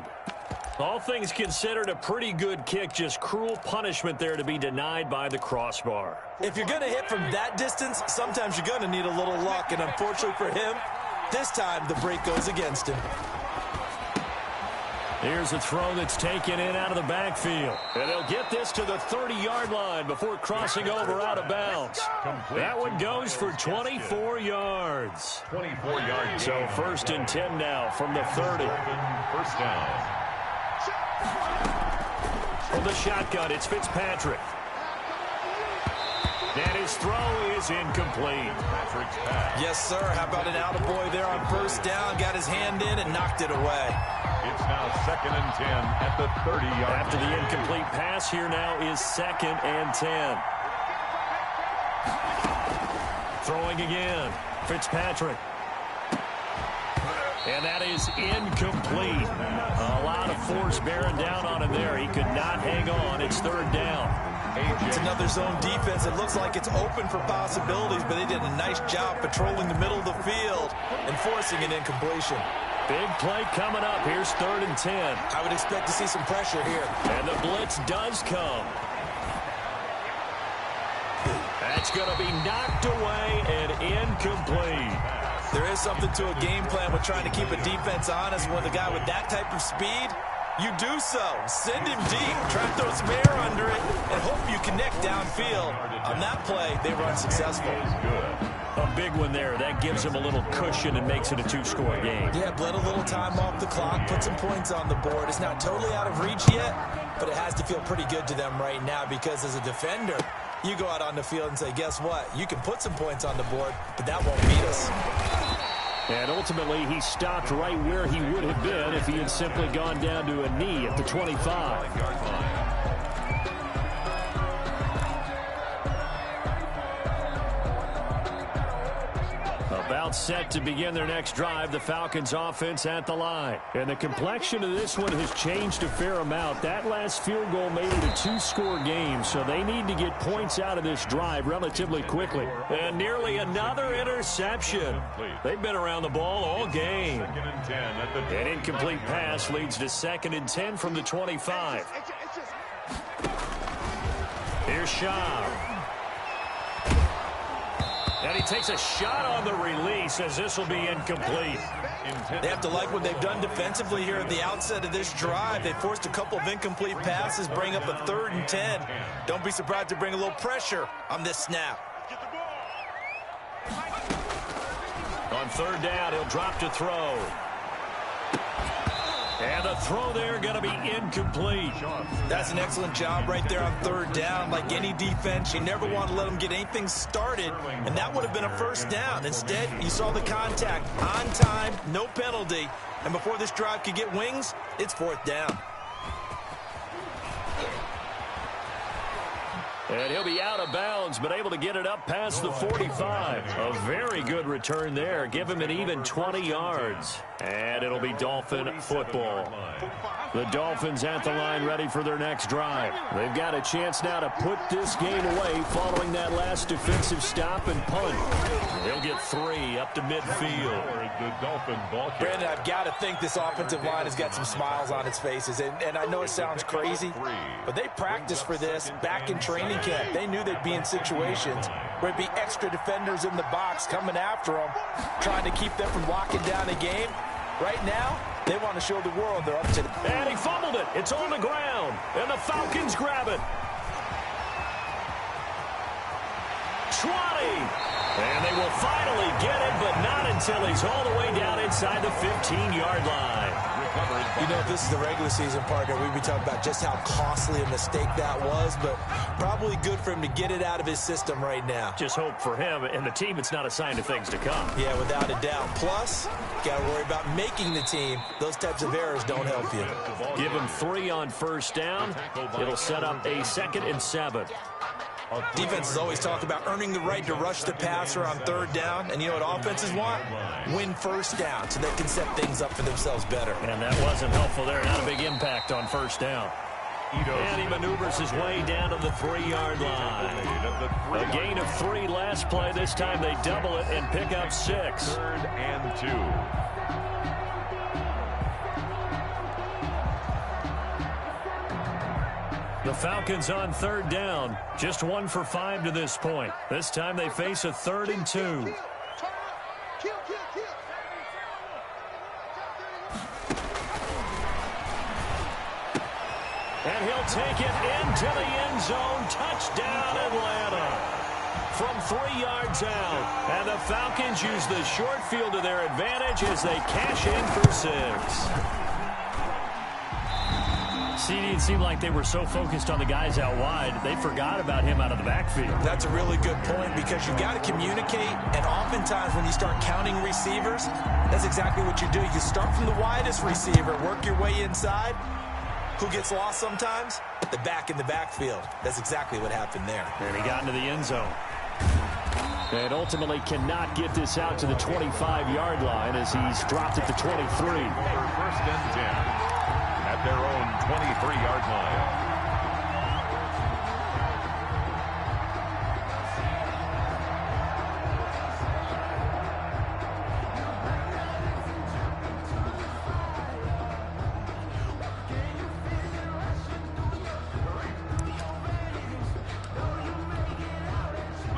[SPEAKER 1] All things considered, a pretty good kick, just cruel punishment there to be denied by the crossbar.
[SPEAKER 3] If you're going to hit from that distance, sometimes you're going to need a little luck, and unfortunately for him, this time the break goes against him.
[SPEAKER 1] Here's a throw that's taken in out of the backfield. And they'll get this to the 30-yard line before crossing over out of bounds. That one goes for 24 yards.
[SPEAKER 2] 24 yards.
[SPEAKER 1] So first and 10 now from the 30.
[SPEAKER 2] First down.
[SPEAKER 1] From the shotgun, it's Fitzpatrick. And his throw is incomplete.
[SPEAKER 2] Patrick's pass.
[SPEAKER 3] Yes, sir. How about an attaboy there on first down? Got his hand in and knocked it away.
[SPEAKER 2] It's now 2nd and 10 at the 30-yard line.
[SPEAKER 1] After the incomplete pass, here now is 2nd and 10. Throwing again. Fitzpatrick. And that is incomplete. A lot of force bearing down on him there. He could not hang on. It's 3rd down.
[SPEAKER 3] It's another zone defense. It looks like it's open for possibilities, but they did a nice job patrolling the middle of the field and forcing an incompletion.
[SPEAKER 1] Big play coming up. Here's 3rd and 10.
[SPEAKER 3] I would expect to see some pressure here.
[SPEAKER 1] And the blitz does come. That's going to be knocked away and incomplete.
[SPEAKER 3] There is something to a game plan with trying to keep a defense honest. With a guy with that type of speed, you do so. Send him deep. Try to throw some air under it and hope you connect downfield. On that play, they run successful.
[SPEAKER 1] A big one there. That gives him a little cushion and makes it a 2-score game.
[SPEAKER 3] Yeah, bled a little time off the clock, put some points on the board. It's not totally out of reach yet, but it has to feel pretty good to them right now because as a defender, you go out on the field and say, guess what? You can put some points on the board, but that won't beat us.
[SPEAKER 1] And ultimately, he stopped right where he would have been if he had simply gone down to a knee at the 25. About set to begin their next drive, the Falcons offense at the line. And the complexion of this one has changed a fair amount. That last field goal made it a 2-score game, so they need to get points out of this drive relatively quickly. And nearly another interception. They've been around the ball all game. An incomplete pass leads to 2nd and 10 from the 25. Here's Shaw. And he takes a shot on the release as this will be incomplete.
[SPEAKER 3] They have to like what they've done defensively here at the outset of this drive. They forced a couple of incomplete passes, bring up a 3rd and 10. Don't be surprised to bring a little pressure on this snap.
[SPEAKER 1] On 3rd down, he'll drop to throw. And the throw there going to be incomplete.
[SPEAKER 3] That's an excellent job right there on 3rd down. Like any defense, you never want to let them get anything started, and that would have been a 1st down. Instead, you saw the contact on time, no penalty, and before this drive could get wings, it's 4th down.
[SPEAKER 1] And he'll be out of bounds, but able to get it up past the 45. A very good return there. Give him an even 20 yards. And it'll be Dolphin football. The Dolphins at the line ready for their next drive. They've got a chance now to put this game away following that last defensive stop and punt. They'll get 3 up to midfield.
[SPEAKER 3] Brandon, I've got to think this offensive line has got some smiles on its faces. And I know it sounds crazy, but they practiced for this back in training camp. They knew they'd be in situations where it'd be extra defenders in the box coming after them, trying to keep them from locking down a game. Right now, they want to show the world they're up to it.
[SPEAKER 1] And he fumbled it. It's on the ground. And the Falcons grab it. 20. And they will finally get it, but not until he's all the way down inside the 15-yard line.
[SPEAKER 3] You know, if this is the regular season, partner, we'd be talking about just how costly a mistake that was, but probably good for him to get it out of his system right now.
[SPEAKER 1] Just hope for him and the team it's not a sign of things to come.
[SPEAKER 3] Yeah, without a doubt. Plus, got to worry about making the team. Those types of errors don't help you.
[SPEAKER 1] Give him 3 on 1st down. It'll set up a 2nd and 7.
[SPEAKER 3] Defenses always talk about earning the right to rush the passer on 3rd down. And you know what offenses want? Win 1st down so they can set things up for themselves better.
[SPEAKER 1] And that wasn't helpful there. Not a big impact on 1st down. And he maneuvers his way down to the 3-yard line. A gain of 3 last play. This time they double it and pick up 6.
[SPEAKER 2] 3rd and 2.
[SPEAKER 1] The Falcons on 3rd down. Just 1 for 5 to this point. This time they face a 3rd and 2. And he'll take it into the end zone. Touchdown, Atlanta. From 3 yards out. And the Falcons use the short field to their advantage as they cash in for 6.
[SPEAKER 6] CD, it seemed like they were so focused on the guys out wide, they forgot about him out of the backfield.
[SPEAKER 4] That's a really good point because you've got to communicate, and oftentimes when you start counting receivers, that's exactly what you do. You start from the widest receiver, work your way inside. Who gets lost sometimes? The back in the backfield. That's exactly what happened there.
[SPEAKER 6] And he got into the end zone. And ultimately cannot get this out to the 25-yard line as he's dropped at the 23.
[SPEAKER 2] First and 10 at their own 23-yard line.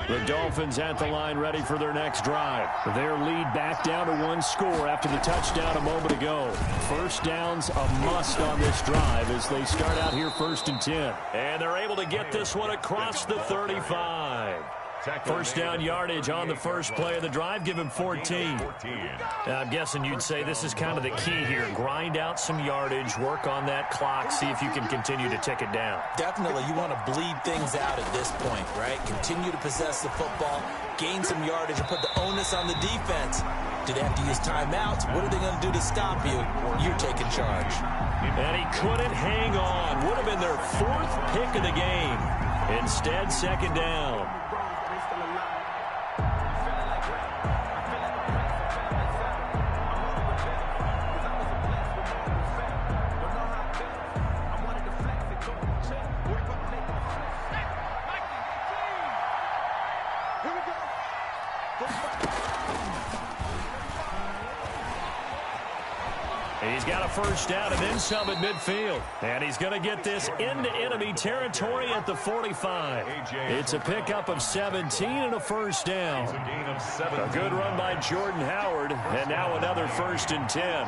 [SPEAKER 1] The Dolphins at the line ready for their next drive. Their lead back down to 1 score after the touchdown a moment ago. First down's a must on this drive as they start out here 1st and 10. And they're able to get this one across the 35. First down yardage on the first play of the drive. Give him 14. I'm guessing you'd say this is kind of the key here. Grind out some yardage, work on that clock, see if you can continue to tick it down.
[SPEAKER 4] Definitely, you want to bleed things out at this point, right? Continue to possess the football, gain some yardage, and put the onus on the defense. Do they have to use timeouts? What are they going to do to stop you? You're taking charge.
[SPEAKER 1] And he couldn't hang on. Would have been their 4th pick of the game. Instead, 2nd down. He's got a first down and then some at midfield. And he's going to get this into enemy territory at the 45. It's a pickup of 17 and a first down. A good run by Jordan Howard. And now another 1st and 10.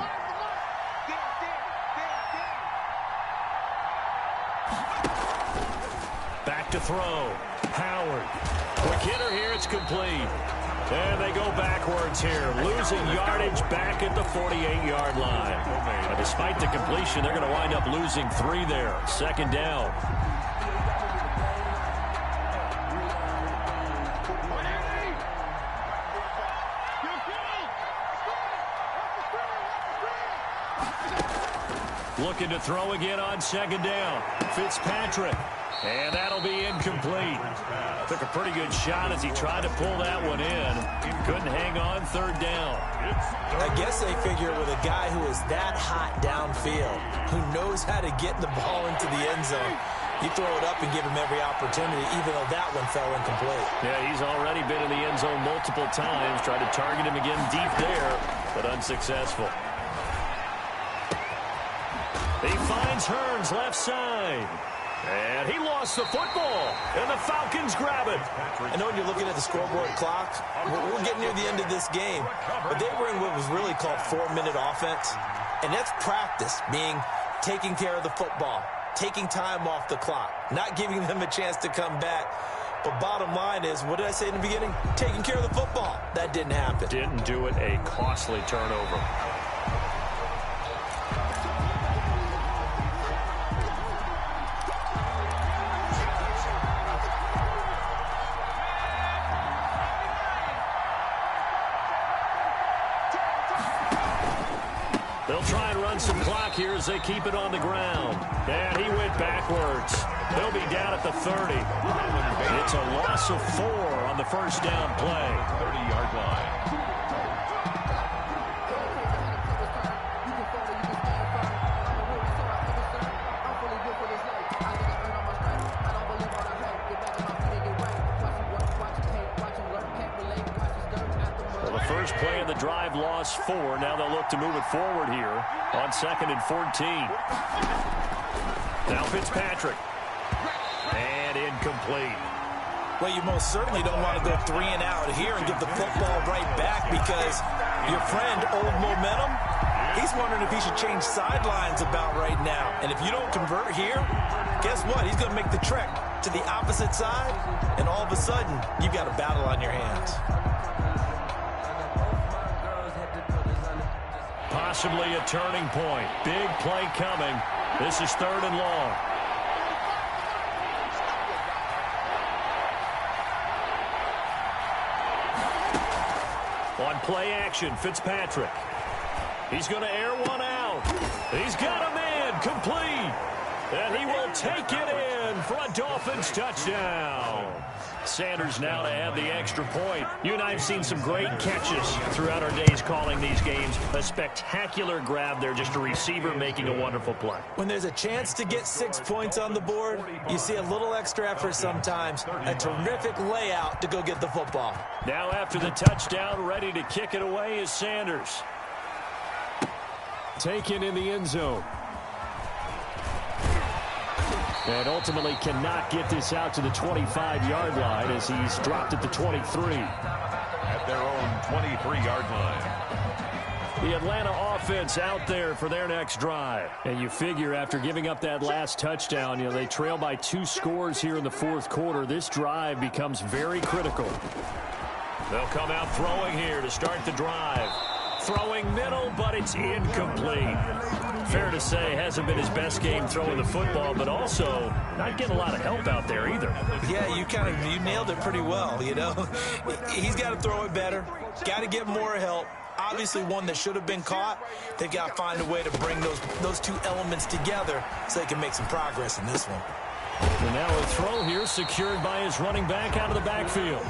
[SPEAKER 1] Back to throw. Howard. Quick hitter here. It's complete. And they go backwards here, losing yardage back at the 48-yard line. But despite the completion, they're going to wind up losing 3 there. 2nd down. Looking to throw again on 2nd down. Fitzpatrick. And that'll be incomplete. Took a pretty good shot as he tried to pull that one in. Couldn't hang on. 3rd down.
[SPEAKER 4] I guess they figure with a guy who is that hot downfield, who knows how to get the ball into the end zone, you throw it up and give him every opportunity, even though that one fell incomplete.
[SPEAKER 1] Yeah, he's already been in the end zone multiple times. Tried to target him again deep there, but unsuccessful. He finds Hearns left side. And he lost the football, and the Falcons grab it.
[SPEAKER 4] I know when you're looking at the scoreboard clock, we're getting near the end of this game, but they were in what was really called 4-minute offense, and that's practice, meaning taking care of the football, taking time off the clock, not giving them a chance to come back. But bottom line is, what did I say in the beginning? Taking care of the football. That didn't happen.
[SPEAKER 1] Didn't do it. A costly turnover. They'll try and run some clock here as they keep it on the ground. And he went backwards. They'll be down at the 30. It's a loss of 4 on the first down play.
[SPEAKER 2] 30-yard line.
[SPEAKER 1] First play of the drive, lost 4. Now they'll look to move it forward here on 2nd and 14. Now Fitzpatrick. And incomplete.
[SPEAKER 4] Well, you most certainly don't want to go 3 and out here and give the football right back because your friend, old momentum,
[SPEAKER 3] He's wondering if he should change sidelines about right now. And if you don't convert here, guess what? He's going to make the trek to the opposite side, and all of a sudden, you've got a battle on your hands.
[SPEAKER 1] Possibly a turning point. Big play coming. This is 3rd and long. On play action, Fitzpatrick. He's going to air one out. He's got him in, complete. And he will take it in for a Dolphins touchdown. Sanders now to add the extra point. You and I have seen some great catches throughout our days calling these games. A spectacular grab there, just a receiver making a wonderful play.
[SPEAKER 3] When there's a chance to get 6 points on the board, you see a little extra effort sometimes. A terrific layout to go get the football.
[SPEAKER 1] Now after the touchdown, ready to kick it away is Sanders. Taken in the end zone. And ultimately cannot get this out to the 25-yard line as he's dropped at the 23.
[SPEAKER 2] At their own 23-yard line.
[SPEAKER 1] The Atlanta offense out there for their next drive. And you figure after giving up that last touchdown, they trail by 2 scores here in the 4th quarter. This drive becomes very critical. They'll come out throwing here to start the drive. Throwing middle, but it's incomplete. Fair to say, hasn't been his best game throwing the football, but also not getting a lot of help out there either.
[SPEAKER 3] Yeah, you nailed it pretty well, He's got to throw it better, got to get more help. Obviously one that should have been caught. They've got to find a way to bring those 2 elements together so they can make some progress in this one.
[SPEAKER 1] And now a throw here secured by his running back out of the backfield.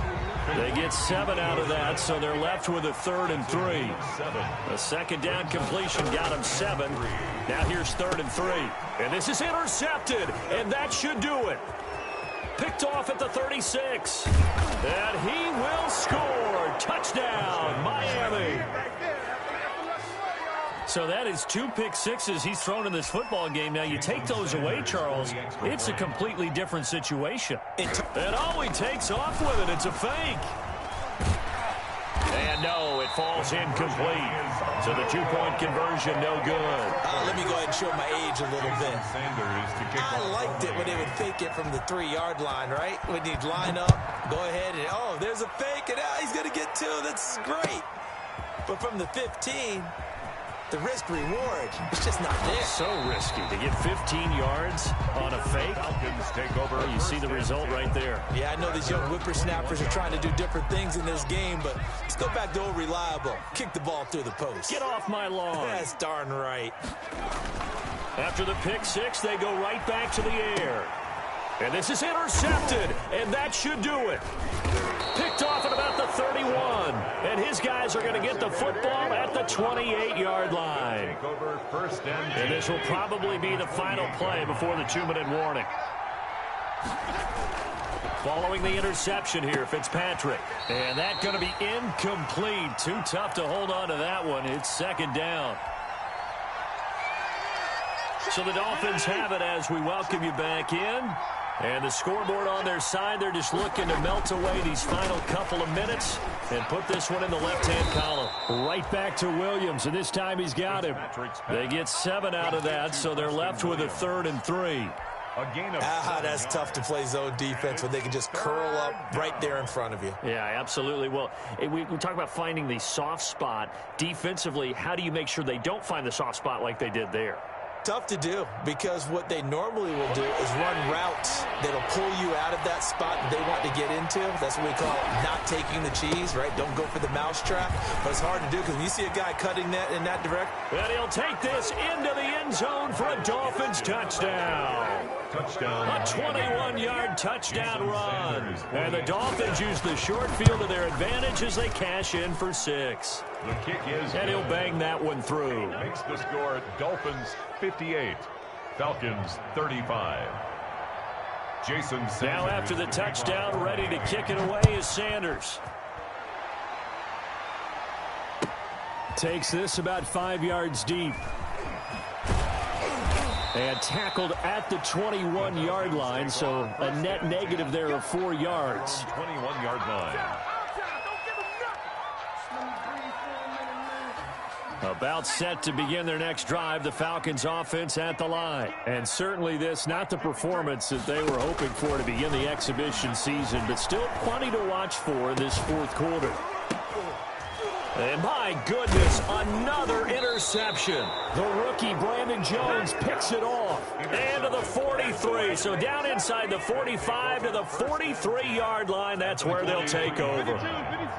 [SPEAKER 1] They get 7 out of that, so they're left with a 3rd and 3. A 2nd down completion got him 7. Now here's 3rd and 3. And this is intercepted, and that should do it. Picked off at the 36. And he will score. Touchdown, Miami. So that is 2 pick sixes he's thrown in this football game. Now you take those away, Charles, it's a completely different situation. And all he takes off with it, it's a fake. And no, it falls incomplete. So the 2-point conversion, no good.
[SPEAKER 3] Let me go ahead and show my age a little bit. I liked it when they would fake it from the 3-yard line, right? When you'd line up, go ahead and, there's a fake, and he's going to get 2. That's great. But from the 15... the risk-reward, it's just not there.
[SPEAKER 1] So risky to get 15 yards on a fake.
[SPEAKER 2] Falcons take over.
[SPEAKER 1] You see the result right there.
[SPEAKER 3] Yeah, I know these young whippersnappers are trying to do different things in this game, but let's go back to old reliable. Kick the ball through the post.
[SPEAKER 1] Get off my lawn.
[SPEAKER 3] That's darn right.
[SPEAKER 1] After the pick 6, they go right back to the air. And this is intercepted, and that should do it. Picked off at about the 31, and his guys are going to get the football at the 28-yard line. And this will probably be the final play before the 2-minute warning. Following the interception here, Fitzpatrick. And that's going to be incomplete. Too tough to hold on to that one. It's 2nd down. So the Dolphins have it as we welcome you back in. And the scoreboard on their side, they're just looking to melt away these final couple of minutes and put this one in the left-hand column. Right back to Williams, and this time he's got him. They get 7 out of that, so they're left with a 3rd and 3.
[SPEAKER 3] That's tough to play zone defense when they can just curl up right there in front of you.
[SPEAKER 1] Yeah, absolutely. Well, we talk about finding the soft spot. Defensively, how do you make sure they don't find the soft spot like they did there?
[SPEAKER 3] Tough to do, because what they normally will do is run routes that'll pull you out of that spot that they want to get into. That's what we call not taking the cheese, right? Don't go for the mousetrap. But it's hard to do because when you see a guy cutting that in that direction.
[SPEAKER 1] And he'll take this into the end zone for a Dolphins touchdown. A 21-yard touchdown run. And the Dolphins use the short field to their advantage as they cash in for 6.
[SPEAKER 2] The kick is
[SPEAKER 1] and he'll bang that one through.
[SPEAKER 2] Makes the score Dolphins 58, Falcons 35. Jason Sanders.
[SPEAKER 1] Now after the touchdown, ready to kick it away is Sanders. Takes this about 5 yards deep. And tackled at the 21-yard line, so a net negative there of 4 yards.
[SPEAKER 2] 21-yard line.
[SPEAKER 6] About set to begin their next drive, the Falcons offense at the line. And certainly this, not the performance that they were hoping for to begin the exhibition season, but still plenty to watch for in this fourth quarter. And my goodness, another interception. The rookie, Brandon Jones, picks it off. And to the 43. So down inside the 45 to the 43-yard line. That's where they'll take over.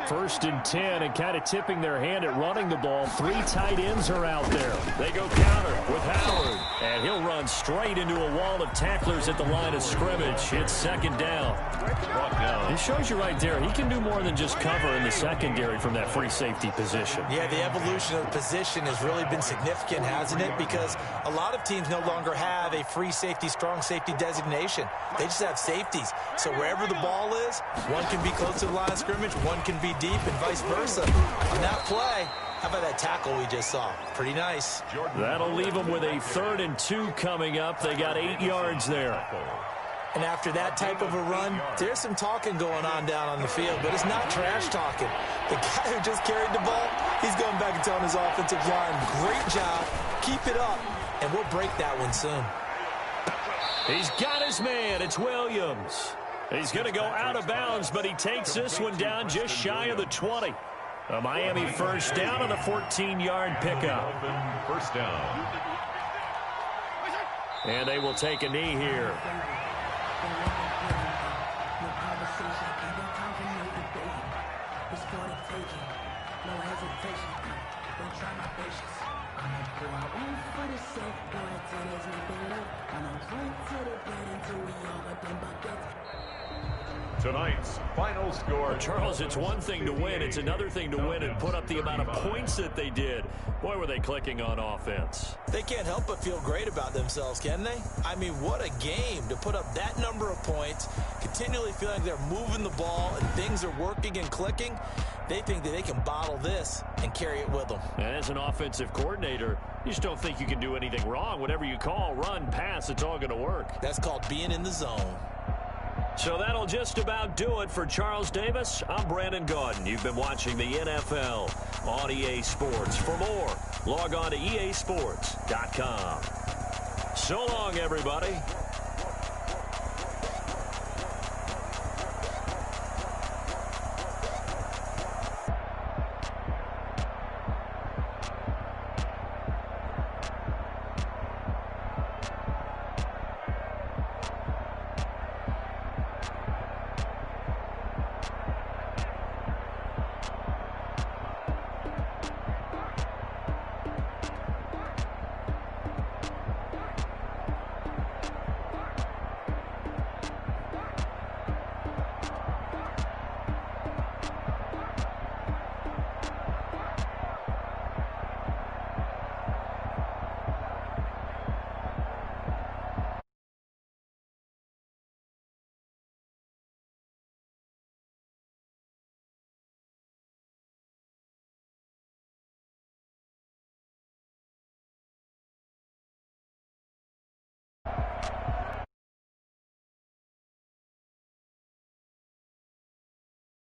[SPEAKER 6] 1st and 10, and kind of tipping their hand at running the ball. 3 tight ends are out there. They go counter with Howard. And he'll run straight into a wall of tacklers at the line of scrimmage. It's 2nd down. It shows you right there, he can do more than just cover in the secondary from that free safety position.
[SPEAKER 4] Yeah, the evolution of the position has really been significant, hasn't it? Because a lot of teams no longer have a free safety, strong safety designation. They just have safeties. So wherever the ball is, one can be close to the line of scrimmage, one can be deep, and vice versa. On that play, how about that tackle we just saw? Pretty nice.
[SPEAKER 6] That'll leave them with a 3rd and 2 coming up. They got 8 yards there.
[SPEAKER 4] And after that type of a run, there's some talking going on down on the field, but it's not trash talking. The guy who just carried the ball, he's going back and telling his offensive line, great job, keep it up, and we'll break that one soon.
[SPEAKER 6] He's got his man. It's Williams. He's going to go out of bounds, but he takes this one down just shy of the 20. A Miami 1st down on a 14-yard pickup.
[SPEAKER 2] 1st down.
[SPEAKER 6] And they will take a knee here.
[SPEAKER 2] Tonight's final score.
[SPEAKER 6] Charles, it's one thing to win. It's another thing to win and put up the amount of points that they did. Boy, were they clicking on offense.
[SPEAKER 4] They can't help but feel great about themselves, can they? I mean, what a game to put up that number of points, continually feeling like they're moving the ball and things are working and clicking. They think that they can bottle this and carry it with them.
[SPEAKER 6] And as an offensive coordinator, you just don't think you can do anything wrong. Whatever you call, run, pass, it's all going to work.
[SPEAKER 4] That's called being in the zone.
[SPEAKER 6] So that'll just about do it for Charles Davis. I'm Brandon Gaudin. You've been watching the NFL on EA Sports. For more, log on to easports.com. So long, everybody.